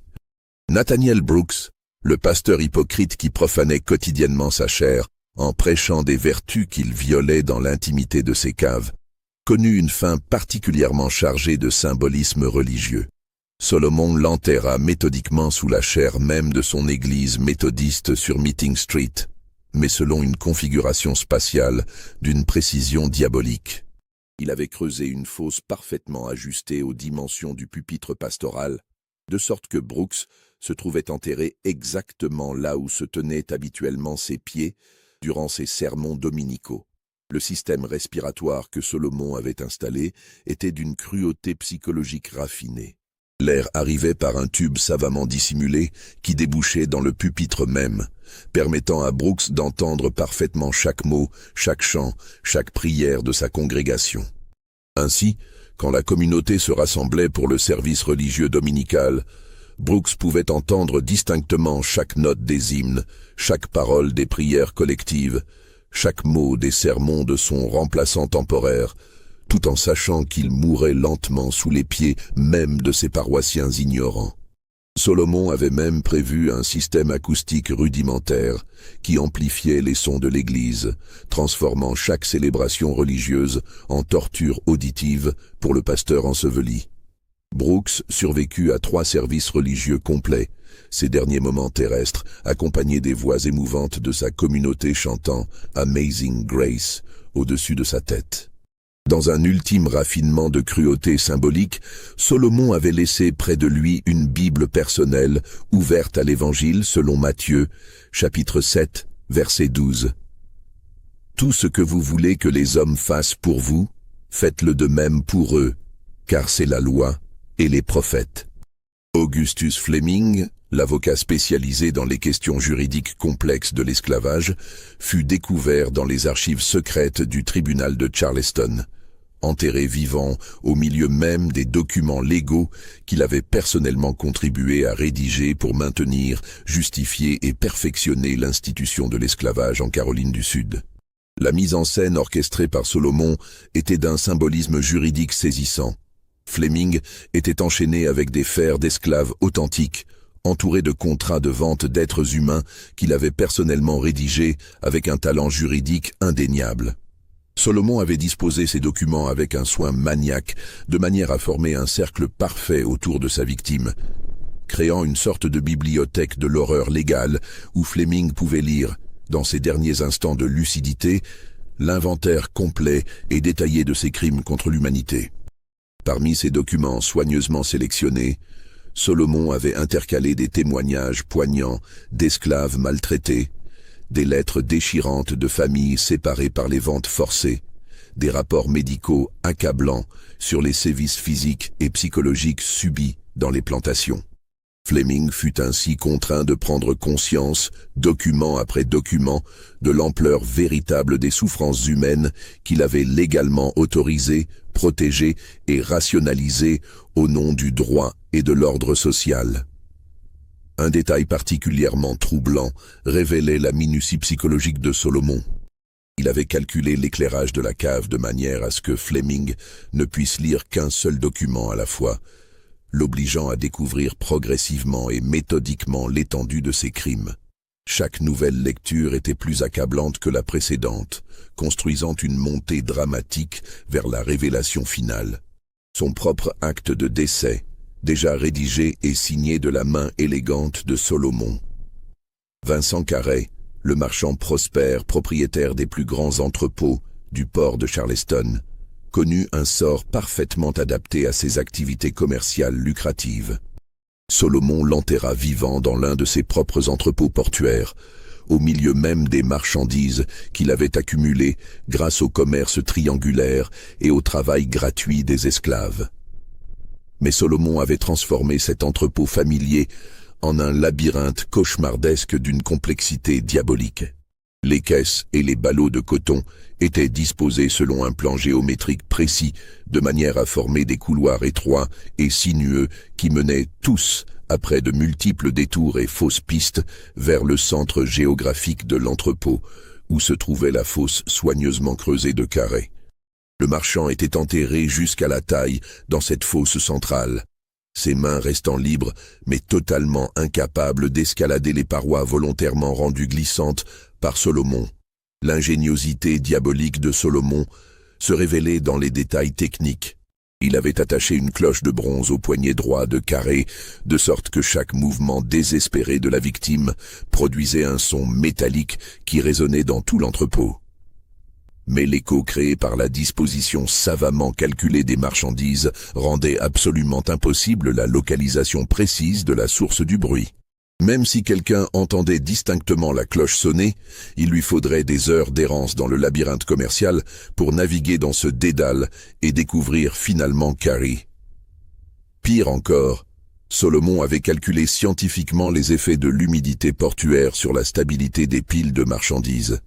Nathaniel Brooks, le pasteur hypocrite qui profanait quotidiennement sa chair en prêchant des vertus qu'il violait dans l'intimité de ses caves, connut une fin particulièrement chargée de symbolisme religieux. Solomon l'enterra méthodiquement sous la chaire même de son église méthodiste sur Meeting Street, mais selon une configuration spatiale d'une précision diabolique. Il avait creusé une fosse parfaitement ajustée aux dimensions du pupitre pastoral, de sorte que Brooks se trouvait enterré exactement là où se tenaient habituellement ses pieds durant ses sermons dominicaux. Le système respiratoire que Solomon avait installé était d'une cruauté psychologique raffinée. L'air arrivait par un tube savamment dissimulé qui débouchait dans le pupitre même, permettant à Brooks d'entendre parfaitement chaque mot, chaque chant, chaque prière de sa congrégation. Ainsi, quand la communauté se rassemblait pour le service religieux dominical, Brooks pouvait entendre distinctement chaque note des hymnes, chaque parole des prières collectives, chaque mot des sermons de son remplaçant temporaire, tout en sachant qu'il mourait lentement sous les pieds même de ses paroissiens ignorants. Solomon avait même prévu un système acoustique rudimentaire qui amplifiait les sons de l'Église, transformant chaque célébration religieuse en torture auditive pour le pasteur enseveli. Brooks survécut à 3 services religieux complets, ces derniers moments terrestres accompagnés des voix émouvantes de sa communauté chantant « Amazing Grace » au-dessus de sa tête. Dans un ultime raffinement de cruauté symbolique, Solomon avait laissé près de lui une Bible personnelle ouverte à l'Évangile selon Matthieu, chapitre 7, verset 12. Tout ce que vous voulez que les hommes fassent pour vous, faites-le de même pour eux, car c'est la loi et les prophètes. Augustus Fleming, l'avocat spécialisé dans les questions juridiques complexes de l'esclavage, fut découvert dans les archives secrètes du tribunal de Charleston, enterré vivant au milieu même des documents légaux qu'il avait personnellement contribué à rédiger pour maintenir, justifier et perfectionner l'institution de l'esclavage en Caroline du Sud. La mise en scène orchestrée par Solomon était d'un symbolisme juridique saisissant. Fleming était enchaîné avec des fers d'esclaves authentiques, entouré de contrats de vente d'êtres humains qu'il avait personnellement rédigés avec un talent juridique indéniable. Solomon avait disposé ces documents avec un soin maniaque, de manière à former un cercle parfait autour de sa victime, créant une sorte de bibliothèque de l'horreur légale où Fleming pouvait lire, dans ses derniers instants de lucidité, l'inventaire complet et détaillé de ses crimes contre l'humanité. Parmi ces documents soigneusement sélectionnés, Solomon avait intercalé des témoignages poignants d'esclaves maltraités, des lettres déchirantes de familles séparées par les ventes forcées, des rapports médicaux accablants sur les sévices physiques et psychologiques subis dans les plantations. Fleming fut ainsi contraint de prendre conscience, document après document, de l'ampleur véritable des souffrances humaines qu'il avait légalement autorisées, protégées et rationalisées au nom du droit et de l'ordre social. Un détail particulièrement troublant révélait la minutie psychologique de Solomon. Il avait calculé l'éclairage de la cave de manière à ce que Fleming ne puisse lire qu'un seul document à la fois, l'obligeant à découvrir progressivement et méthodiquement l'étendue de ses crimes. Chaque nouvelle lecture était plus accablante que la précédente, construisant une montée dramatique vers la révélation finale. Son propre acte de décès, déjà rédigé et signé de la main élégante de Solomon. Vincent Carey, le marchand prospère, propriétaire des plus grands entrepôts du port de Charleston, connut un sort parfaitement adapté à ses activités commerciales lucratives. Solomon l'enterra vivant dans l'un de ses propres entrepôts portuaires, au milieu même des marchandises qu'il avait accumulées grâce au commerce triangulaire et au travail gratuit des esclaves. Mais Solomon avait transformé cet entrepôt familier en un labyrinthe cauchemardesque d'une complexité diabolique. Les caisses et les ballots de coton étaient disposés selon un plan géométrique précis, de manière à former des couloirs étroits et sinueux qui menaient tous, après de multiples détours et fausses pistes, vers le centre géographique de l'entrepôt, où se trouvait la fosse soigneusement creusée de carrés. Le marchand était enterré jusqu'à la taille dans cette fosse centrale, ses mains restant libres, mais totalement incapables d'escalader les parois volontairement rendues glissantes par Solomon. L'ingéniosité diabolique de Solomon se révélait dans les détails techniques. Il avait attaché une cloche de bronze au poignet droit de Carré, de sorte que chaque mouvement désespéré de la victime produisait un son métallique qui résonnait dans tout l'entrepôt. Mais l'écho créé par la disposition savamment calculée des marchandises rendait absolument impossible la localisation précise de la source du bruit. Même si quelqu'un entendait distinctement la cloche sonner, il lui faudrait des heures d'errance dans le labyrinthe commercial pour naviguer dans ce dédale et découvrir finalement Carrie. Pire encore, Solomon avait calculé scientifiquement les effets de l'humidité portuaire sur la stabilité des piles de marchandises.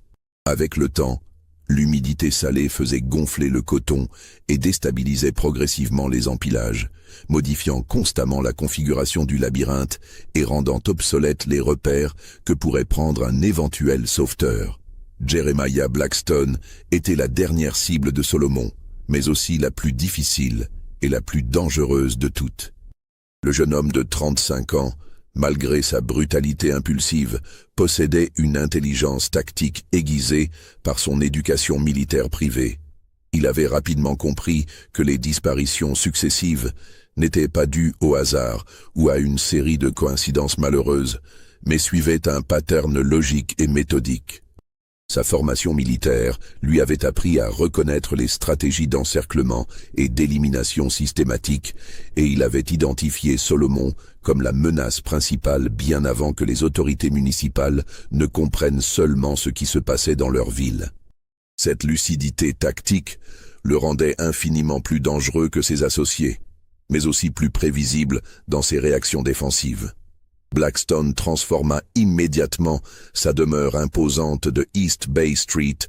Avec le temps, l'humidité salée faisait gonfler le coton et déstabilisait progressivement les empilages, modifiant constamment la configuration du labyrinthe et rendant obsolètes les repères que pourrait prendre un éventuel sauveteur. Jeremiah Blackstone était la dernière cible de Solomon, mais aussi la plus difficile et la plus dangereuse de toutes. Le jeune homme de 35 ans, malgré sa brutalité impulsive, possédait une intelligence tactique aiguisée par son éducation militaire privée. Il avait rapidement compris que les disparitions successives n'étaient pas dues au hasard ou à une série de coïncidences malheureuses, mais suivaient un pattern logique et méthodique. Sa formation militaire lui avait appris à reconnaître les stratégies d'encerclement et d'élimination systématique, et il avait identifié Solomon comme la menace principale bien avant que les autorités municipales ne comprennent seulement ce qui se passait dans leur ville. Cette lucidité tactique le rendait infiniment plus dangereux que ses associés, mais aussi plus prévisible dans ses réactions défensives. Blackstone transforma immédiatement sa demeure imposante de East Bay Street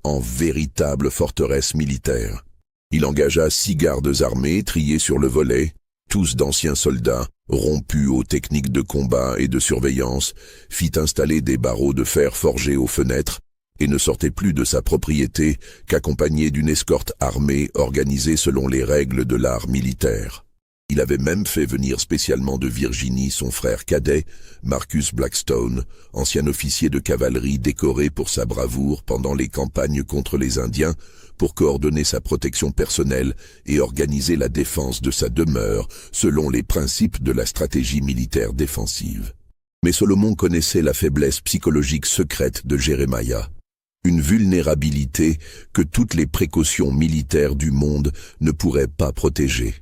en véritable forteresse militaire. Il engagea 6 gardes armés triés sur le volet, tous d'anciens soldats, rompus aux techniques de combat et de surveillance, fit installer des barreaux de fer forgés aux fenêtres et ne sortait plus de sa propriété qu'accompagné d'une escorte armée organisée selon les règles de l'art militaire. Il avait même fait venir spécialement de Virginie son frère cadet, Marcus Blackstone, ancien officier de cavalerie décoré pour sa bravoure pendant les campagnes contre les Indiens, pour coordonner sa protection personnelle et organiser la défense de sa demeure selon les principes de la stratégie militaire défensive. Mais Solomon connaissait la faiblesse psychologique secrète de Jeremiah, une vulnérabilité que toutes les précautions militaires du monde ne pourraient pas protéger.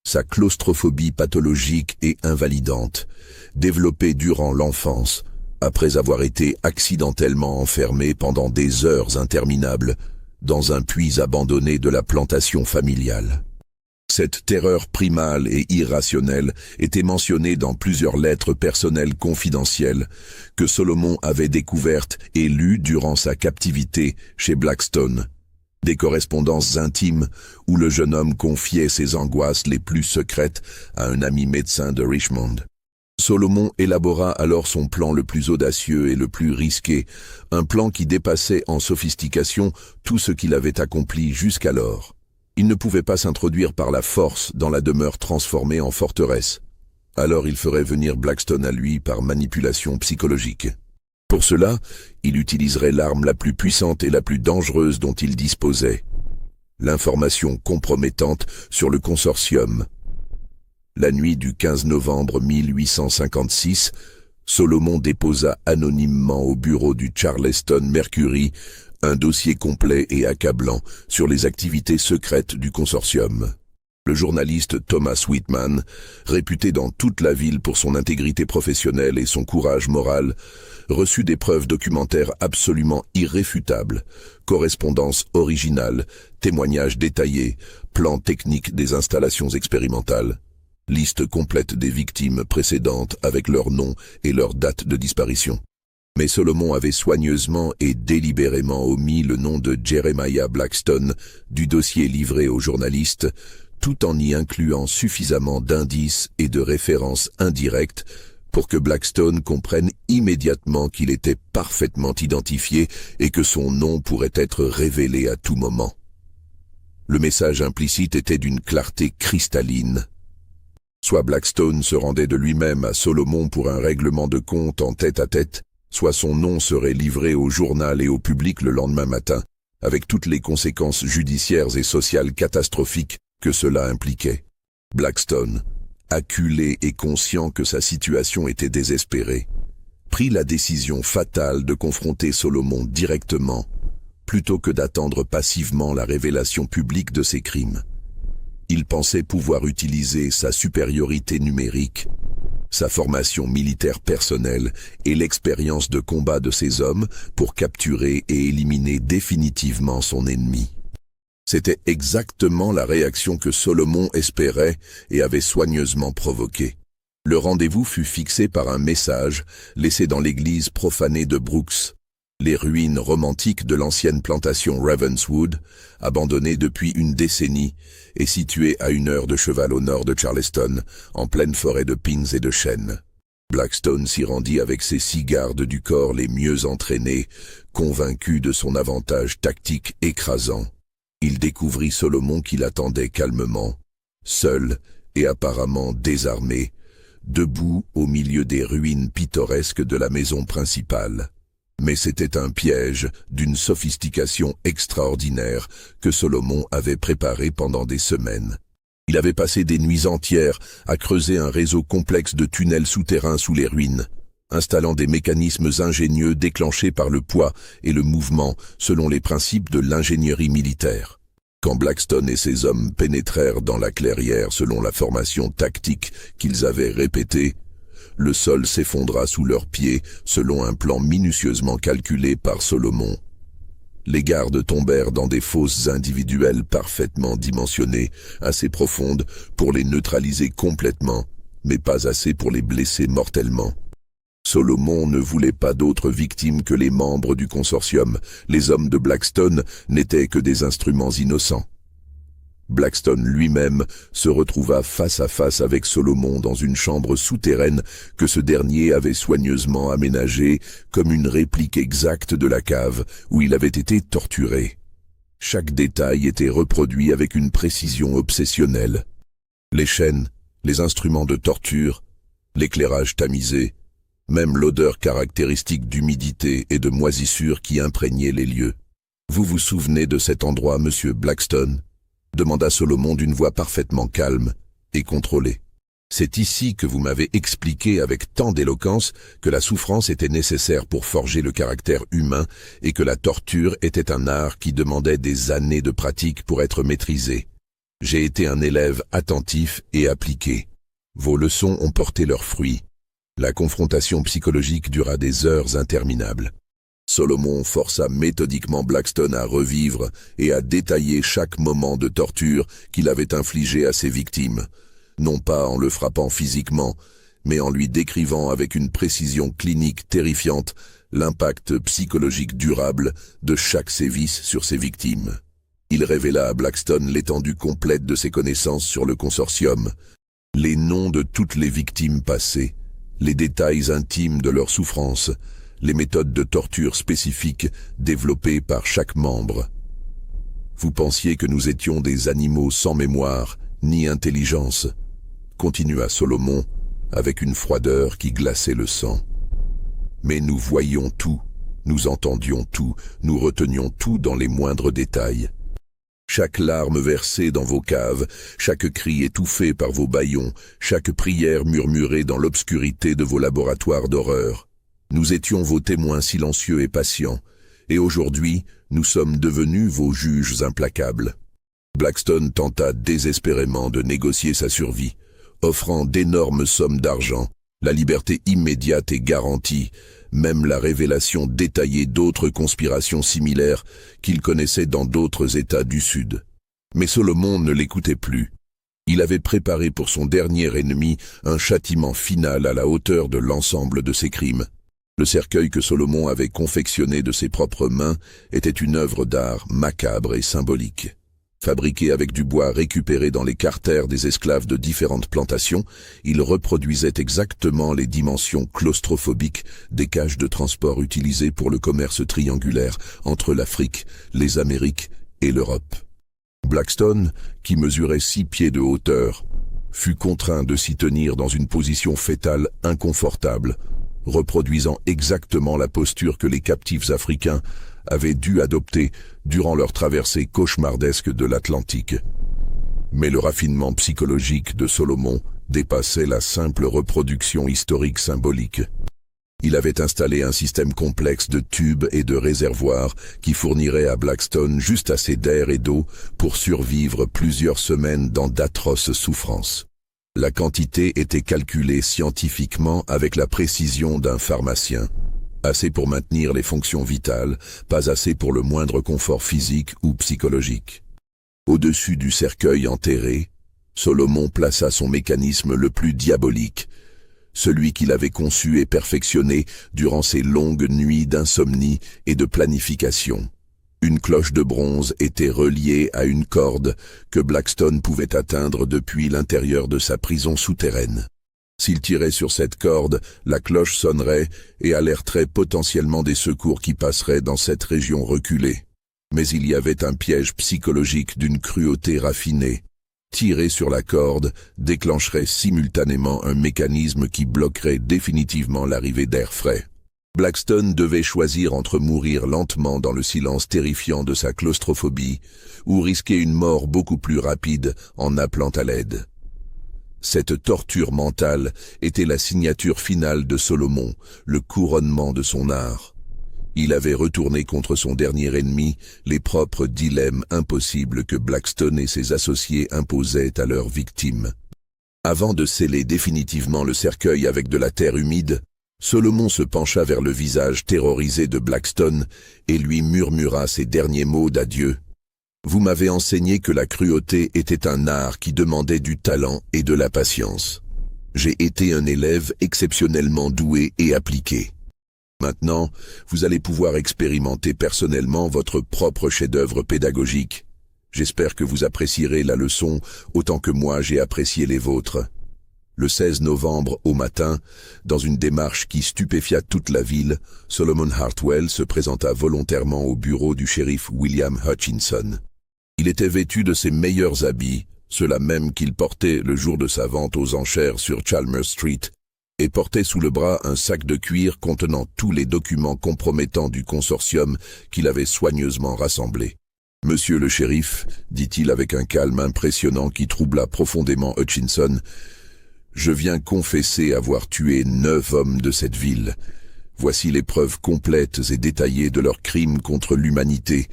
Sa claustrophobie pathologique et invalidante, développée durant l'enfance, après avoir été accidentellement enfermé pendant des heures interminables dans un puits abandonné de la plantation familiale. Cette terreur primale et irrationnelle était mentionnée dans plusieurs lettres personnelles confidentielles que Solomon avait découvertes et lues durant sa captivité chez Blackstone. Des correspondances intimes où le jeune homme confiait ses angoisses les plus secrètes à un ami médecin de Richmond. Solomon élabora alors son plan le plus audacieux et le plus risqué, un plan qui dépassait en sophistication tout ce qu'il avait accompli jusqu'alors. Il ne pouvait pas s'introduire par la force dans la demeure transformée en forteresse. Alors il ferait venir Blackstone à lui par manipulation psychologique. Pour cela, il utiliserait l'arme la plus puissante et la plus dangereuse dont il disposait, l'information compromettante sur le consortium. La nuit du 15 novembre 1856, Solomon déposa anonymement au bureau du Charleston Mercury un dossier complet et accablant sur les activités secrètes du consortium. Le journaliste Thomas Whitman, réputé dans toute la ville pour son intégrité professionnelle et son courage moral, reçut des preuves documentaires absolument irréfutables, correspondances originales, témoignages détaillés, plans techniques des installations expérimentales, liste complète des victimes précédentes avec leur nom et leur date de disparition. Mais Solomon avait soigneusement et délibérément omis le nom de Jeremiah Blackstone du dossier livré aux journalistes, tout en y incluant suffisamment d'indices et de références indirectes pour que Blackstone comprenne immédiatement qu'il était parfaitement identifié et que son nom pourrait être révélé à tout moment. Le message implicite était d'une clarté cristalline. Soit Blackstone se rendait de lui-même à Solomon pour un règlement de compte en tête-à-tête, soit son nom serait livré au journal et au public le lendemain matin, avec toutes les conséquences judiciaires et sociales catastrophiques que cela impliquait. Blackstone, acculé et conscient que sa situation était désespérée, prit la décision fatale de confronter Solomon directement, plutôt que d'attendre passivement la révélation publique de ses crimes. Il pensait pouvoir utiliser sa supériorité numérique, sa formation militaire personnelle et l'expérience de combat de ses hommes pour capturer et éliminer définitivement son ennemi. C'était exactement la réaction que Solomon espérait et avait soigneusement provoquée. Le rendez-vous fut fixé par un message laissé dans l'église profanée de Brooks, les ruines romantiques de l'ancienne plantation Ravenswood, abandonnée depuis une décennie et située à 1 heure de cheval au nord de Charleston, en pleine forêt de pins et de chênes. Blackstone s'y rendit avec ses 6 gardes du corps les mieux entraînés, convaincu de son avantage tactique écrasant. Il découvrit Solomon qui l'attendait calmement, seul et apparemment désarmé, debout au milieu des ruines pittoresques de la maison principale. Mais c'était un piège d'une sophistication extraordinaire que Solomon avait préparé pendant des semaines. Il avait passé des nuits entières à creuser un réseau complexe de tunnels souterrains sous les ruines, installant des mécanismes ingénieux déclenchés par le poids et le mouvement selon les principes de l'ingénierie militaire. Quand Blackstone et ses hommes pénétrèrent dans la clairière selon la formation tactique qu'ils avaient répétée, le sol s'effondra sous leurs pieds selon un plan minutieusement calculé par Solomon. Les gardes tombèrent dans des fosses individuelles parfaitement dimensionnées, assez profondes pour les neutraliser complètement, mais pas assez pour les blesser mortellement. Solomon ne voulait pas d'autres victimes que les membres du consortium. Les hommes de Blackstone n'étaient que des instruments innocents. Blackstone lui-même se retrouva face à face avec Solomon dans une chambre souterraine que ce dernier avait soigneusement aménagée comme une réplique exacte de la cave où il avait été torturé. Chaque détail était reproduit avec une précision obsessionnelle. Les chaînes, les instruments de torture, l'éclairage tamisé, même l'odeur caractéristique d'humidité et de moisissure qui imprégnait les lieux. « Vous vous souvenez de cet endroit, monsieur Blackstone ?» demanda Solomon d'une voix parfaitement calme et contrôlée. « C'est ici que vous m'avez expliqué avec tant d'éloquence que la souffrance était nécessaire pour forger le caractère humain et que la torture était un art qui demandait des années de pratique pour être maîtrisé. J'ai été un élève attentif et appliqué. Vos leçons ont porté leurs fruits. La confrontation psychologique dura des heures interminables. » Solomon força méthodiquement Blackstone à revivre et à détailler chaque moment de torture qu'il avait infligé à ses victimes, non pas en le frappant physiquement, mais en lui décrivant avec une précision clinique terrifiante l'impact psychologique durable de chaque sévice sur ses victimes. Il révéla à Blackstone l'étendue complète de ses connaissances sur le consortium, les noms de toutes les victimes passées, les détails intimes de leurs souffrances, les méthodes de torture spécifiques développées par chaque membre. Vous pensiez que nous étions des animaux sans mémoire, ni intelligence, continua Solomon, avec une froideur qui glaçait le sang. Mais nous voyions tout, nous entendions tout, nous retenions tout dans les moindres détails. Chaque larme versée dans vos caves, chaque cri étouffé par vos bâillons, chaque prière murmurée dans l'obscurité de vos laboratoires d'horreur. Nous étions vos témoins silencieux et patients, et aujourd'hui, nous sommes devenus vos juges implacables. Blackstone tenta désespérément de négocier sa survie, offrant d'énormes sommes d'argent, la liberté immédiate et garantie, même la révélation détaillée d'autres conspirations similaires qu'il connaissait dans d'autres États du Sud. Mais Solomon ne l'écoutait plus. Il avait préparé pour son dernier ennemi un châtiment final à la hauteur de l'ensemble de ses crimes. Le cercueil que Solomon avait confectionné de ses propres mains était une œuvre d'art macabre et symbolique. Fabriqué avec du bois récupéré dans les carters des esclaves de différentes plantations, il reproduisait exactement les dimensions claustrophobiques des cages de transport utilisées pour le commerce triangulaire entre l'Afrique, les Amériques et l'Europe. Blackstone, qui mesurait 6 pieds de hauteur, fut contraint de s'y tenir dans une position fétale inconfortable, reproduisant exactement la posture que les captifs africains avaient dû adopter durant leur traversée cauchemardesque de l'Atlantique. Mais le raffinement psychologique de Solomon dépassait la simple reproduction historique symbolique. Il avait installé un système complexe de tubes et de réservoirs qui fournirait à Blackstone juste assez d'air et d'eau pour survivre plusieurs semaines dans d'atroces souffrances. La quantité était calculée scientifiquement avec la précision d'un pharmacien. Assez pour maintenir les fonctions vitales, pas assez pour le moindre confort physique ou psychologique. Au-dessus du cercueil enterré, Solomon plaça son mécanisme le plus diabolique, celui qu'il avait conçu et perfectionné durant ses longues nuits d'insomnie et de planification. Une cloche de bronze était reliée à une corde que Blackstone pouvait atteindre depuis l'intérieur de sa prison souterraine. S'il tirait sur cette corde, la cloche sonnerait et alerterait potentiellement des secours qui passeraient dans cette région reculée. Mais il y avait un piège psychologique d'une cruauté raffinée. Tirer sur la corde déclencherait simultanément un mécanisme qui bloquerait définitivement l'arrivée d'air frais. Blackstone devait choisir entre mourir lentement dans le silence terrifiant de sa claustrophobie ou risquer une mort beaucoup plus rapide en appelant à l'aide. Cette torture mentale était la signature finale de Solomon, le couronnement de son art. Il avait retourné contre son dernier ennemi les propres dilemmes impossibles que Blackstone et ses associés imposaient à leurs victimes. Avant de sceller définitivement le cercueil avec de la terre humide, Solomon se pencha vers le visage terrorisé de Blackstone et lui murmura ces derniers mots d'adieu. « Vous m'avez enseigné que la cruauté était un art qui demandait du talent et de la patience. J'ai été un élève exceptionnellement doué et appliqué. Maintenant, vous allez pouvoir expérimenter personnellement votre propre chef-d'œuvre pédagogique. J'espère que vous apprécierez la leçon autant que moi j'ai apprécié les vôtres. » Le 16 novembre au matin, dans une démarche qui stupéfia toute la ville, Solomon Hartwell se présenta volontairement au bureau du shérif William Hutchinson. Il était vêtu de ses meilleurs habits, ceux-là même qu'il portait le jour de sa vente aux enchères sur Chalmers Street, et portait sous le bras un sac de cuir contenant tous les documents compromettants du consortium qu'il avait soigneusement rassemblés. « Monsieur le shérif, dit-il avec un calme impressionnant qui troubla profondément Hutchinson, je viens confesser avoir tué 9 hommes de cette ville. Voici les preuves complètes et détaillées de leurs crimes contre l'humanité,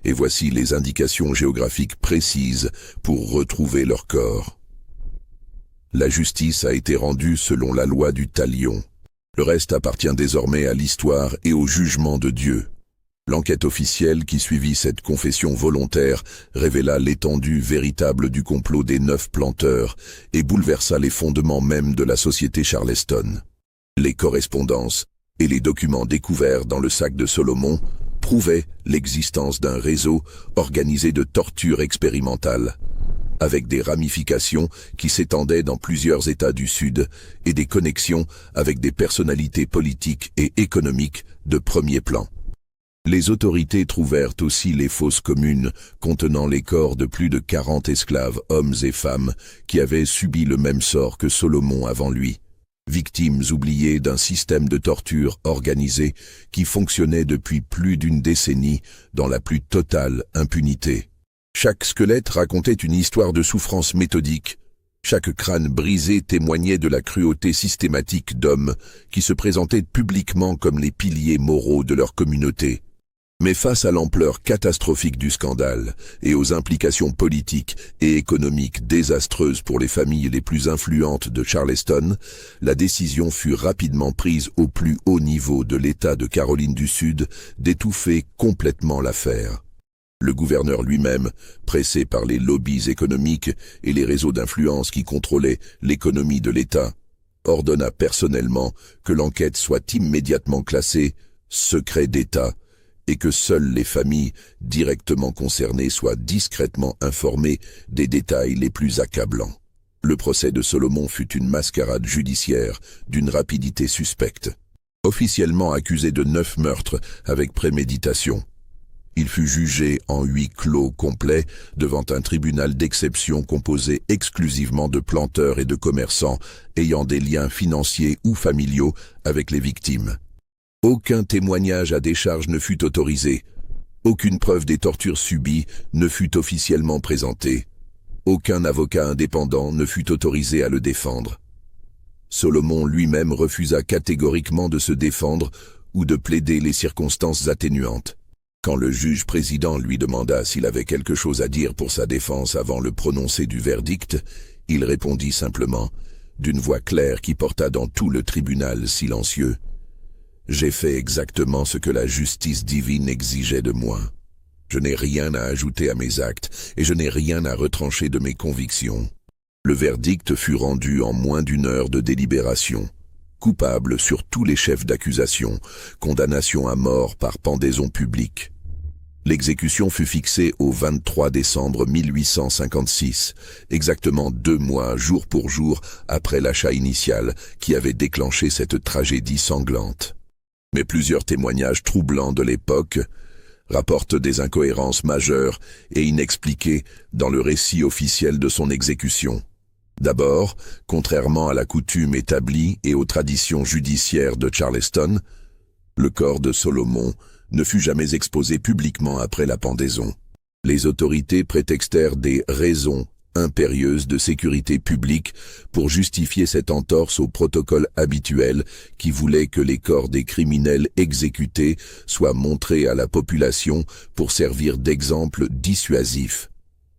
et voici les indications géographiques précises pour retrouver leurs corps. La justice a été rendue selon la loi du talion. Le reste appartient désormais à l'histoire et au jugement de Dieu. L'enquête officielle qui suivit cette confession volontaire révéla l'étendue véritable du complot des 9 planteurs et bouleversa les fondements même de la société Charleston. Les correspondances et les documents découverts dans le sac de Solomon prouvaient l'existence d'un réseau organisé de torture expérimentale, avec des ramifications qui s'étendaient dans plusieurs États du Sud et des connexions avec des personnalités politiques et économiques de premier plan. Les autorités trouvèrent aussi les fosses communes contenant les corps de plus de 40 esclaves, hommes et femmes, qui avaient subi le même sort que Solomon avant lui, victimes oubliées d'un système de torture organisé qui fonctionnait depuis plus d'une décennie dans la plus totale impunité. Chaque squelette racontait une histoire de souffrance méthodique. Chaque crâne brisé témoignait de la cruauté systématique d'hommes qui se présentaient publiquement comme les piliers moraux de leur communauté. Mais face à l'ampleur catastrophique du scandale et aux implications politiques et économiques désastreuses pour les familles les plus influentes de Charleston, la décision fut rapidement prise au plus haut niveau de l'État de Caroline du Sud d'étouffer complètement l'affaire. Le gouverneur lui-même, pressé par les lobbies économiques et les réseaux d'influence qui contrôlaient l'économie de l'État, ordonna personnellement que l'enquête soit immédiatement classée « secret d'État » et que seules les familles directement concernées soient discrètement informées des détails les plus accablants. Le procès de Solomon fut une mascarade judiciaire d'une rapidité suspecte. Officiellement accusé de 9 meurtres avec préméditation, il fut jugé en huis clos complet devant un tribunal d'exception composé exclusivement de planteurs et de commerçants ayant des liens financiers ou familiaux avec les victimes. Aucun témoignage à décharge ne fut autorisé. Aucune preuve des tortures subies ne fut officiellement présentée. Aucun avocat indépendant ne fut autorisé à le défendre. Solomon lui-même refusa catégoriquement de se défendre ou de plaider les circonstances atténuantes. Quand le juge-président lui demanda s'il avait quelque chose à dire pour sa défense avant le prononcé du verdict, il répondit simplement, d'une voix claire qui porta dans tout le tribunal silencieux, « J'ai fait exactement ce que la justice divine exigeait de moi. Je n'ai rien à ajouter à mes actes et je n'ai rien à retrancher de mes convictions. » Le verdict fut rendu en moins d'1 heure de délibération. Coupable sur tous les chefs d'accusation, condamnation à mort par pendaison publique. L'exécution fut fixée au 23 décembre 1856, exactement 2 mois, jour pour jour, après l'achat initial qui avait déclenché cette tragédie sanglante. Mais plusieurs témoignages troublants de l'époque rapportent des incohérences majeures et inexpliquées dans le récit officiel de son exécution. D'abord, contrairement à la coutume établie et aux traditions judiciaires de Charleston, le corps de Solomon ne fut jamais exposé publiquement après la pendaison. Les autorités prétextèrent des raisons impérieuses de sécurité publique pour justifier cette entorse au protocole habituel qui voulait que les corps des criminels exécutés soient montrés à la population pour servir d'exemple dissuasif.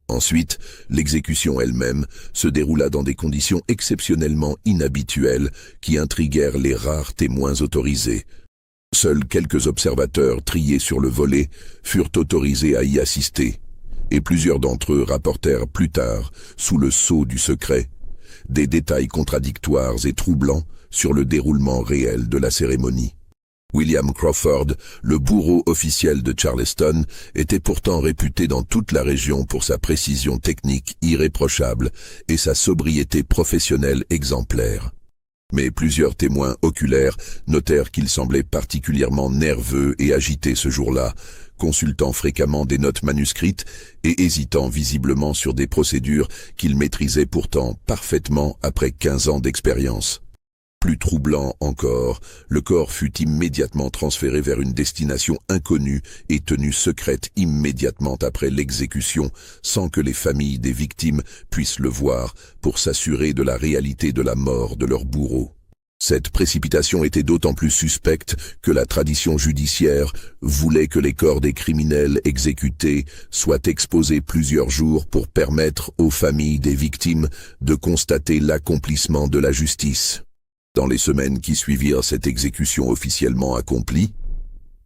Ensuite, l'exécution elle-même se déroula dans des conditions exceptionnellement inhabituelles qui intriguèrent les rares témoins autorisés. Seuls quelques observateurs triés sur le volet furent autorisés à y assister, et plusieurs d'entre eux rapportèrent plus tard, sous le sceau du secret, des détails contradictoires et troublants sur le déroulement réel de la cérémonie. William Crawford, le bourreau officiel de Charleston, était pourtant réputé dans toute la région pour sa précision technique irréprochable et sa sobriété professionnelle exemplaire. Mais plusieurs témoins oculaires notèrent qu'il semblait particulièrement nerveux et agité ce jour-là, consultant fréquemment des notes manuscrites et hésitant visiblement sur des procédures qu'il maîtrisait pourtant parfaitement après 15 ans d'expérience. Plus troublant encore, le corps fut immédiatement transféré vers une destination inconnue et tenue secrète immédiatement après l'exécution, sans que les familles des victimes puissent le voir pour s'assurer de la réalité de la mort de leur bourreau. Cette précipitation était d'autant plus suspecte que la tradition judiciaire voulait que les corps des criminels exécutés soient exposés plusieurs jours pour permettre aux familles des victimes de constater l'accomplissement de la justice. Dans les semaines qui suivirent cette exécution officiellement accomplie,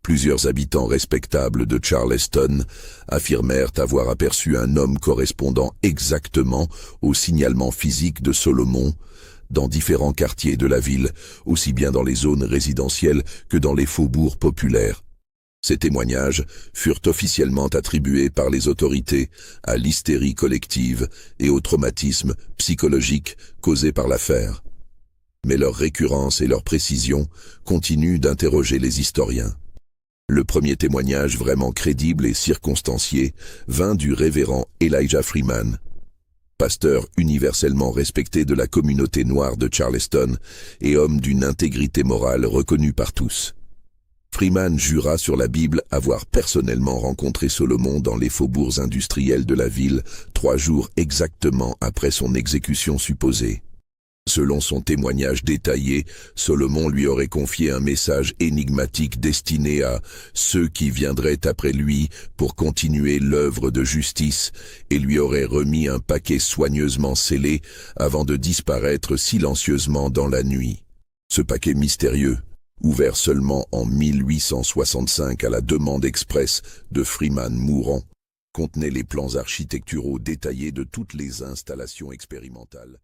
plusieurs habitants respectables de Charleston affirmèrent avoir aperçu un homme correspondant exactement au signalement physique de Solomon dans différents quartiers de la ville, aussi bien dans les zones résidentielles que dans les faubourgs populaires. Ces témoignages furent officiellement attribués par les autorités à l'hystérie collective et au traumatisme psychologique causé par l'affaire. Mais leur récurrence et leur précision continuent d'interroger les historiens. Le premier témoignage vraiment crédible et circonstancié vint du révérend Elijah Freeman, pasteur universellement respecté de la communauté noire de Charleston et homme d'une intégrité morale reconnue par tous. Freeman jura sur la Bible avoir personnellement rencontré Solomon dans les faubourgs industriels de la ville 3 jours exactement après son exécution supposée. Selon son témoignage détaillé, Solomon lui aurait confié un message énigmatique destiné à ceux qui viendraient après lui pour continuer l'œuvre de justice et lui aurait remis un paquet soigneusement scellé avant de disparaître silencieusement dans la nuit. Ce paquet mystérieux, ouvert seulement en 1865 à la demande expresse de Freeman mourant, contenait les plans architecturaux détaillés de toutes les installations expérimentales.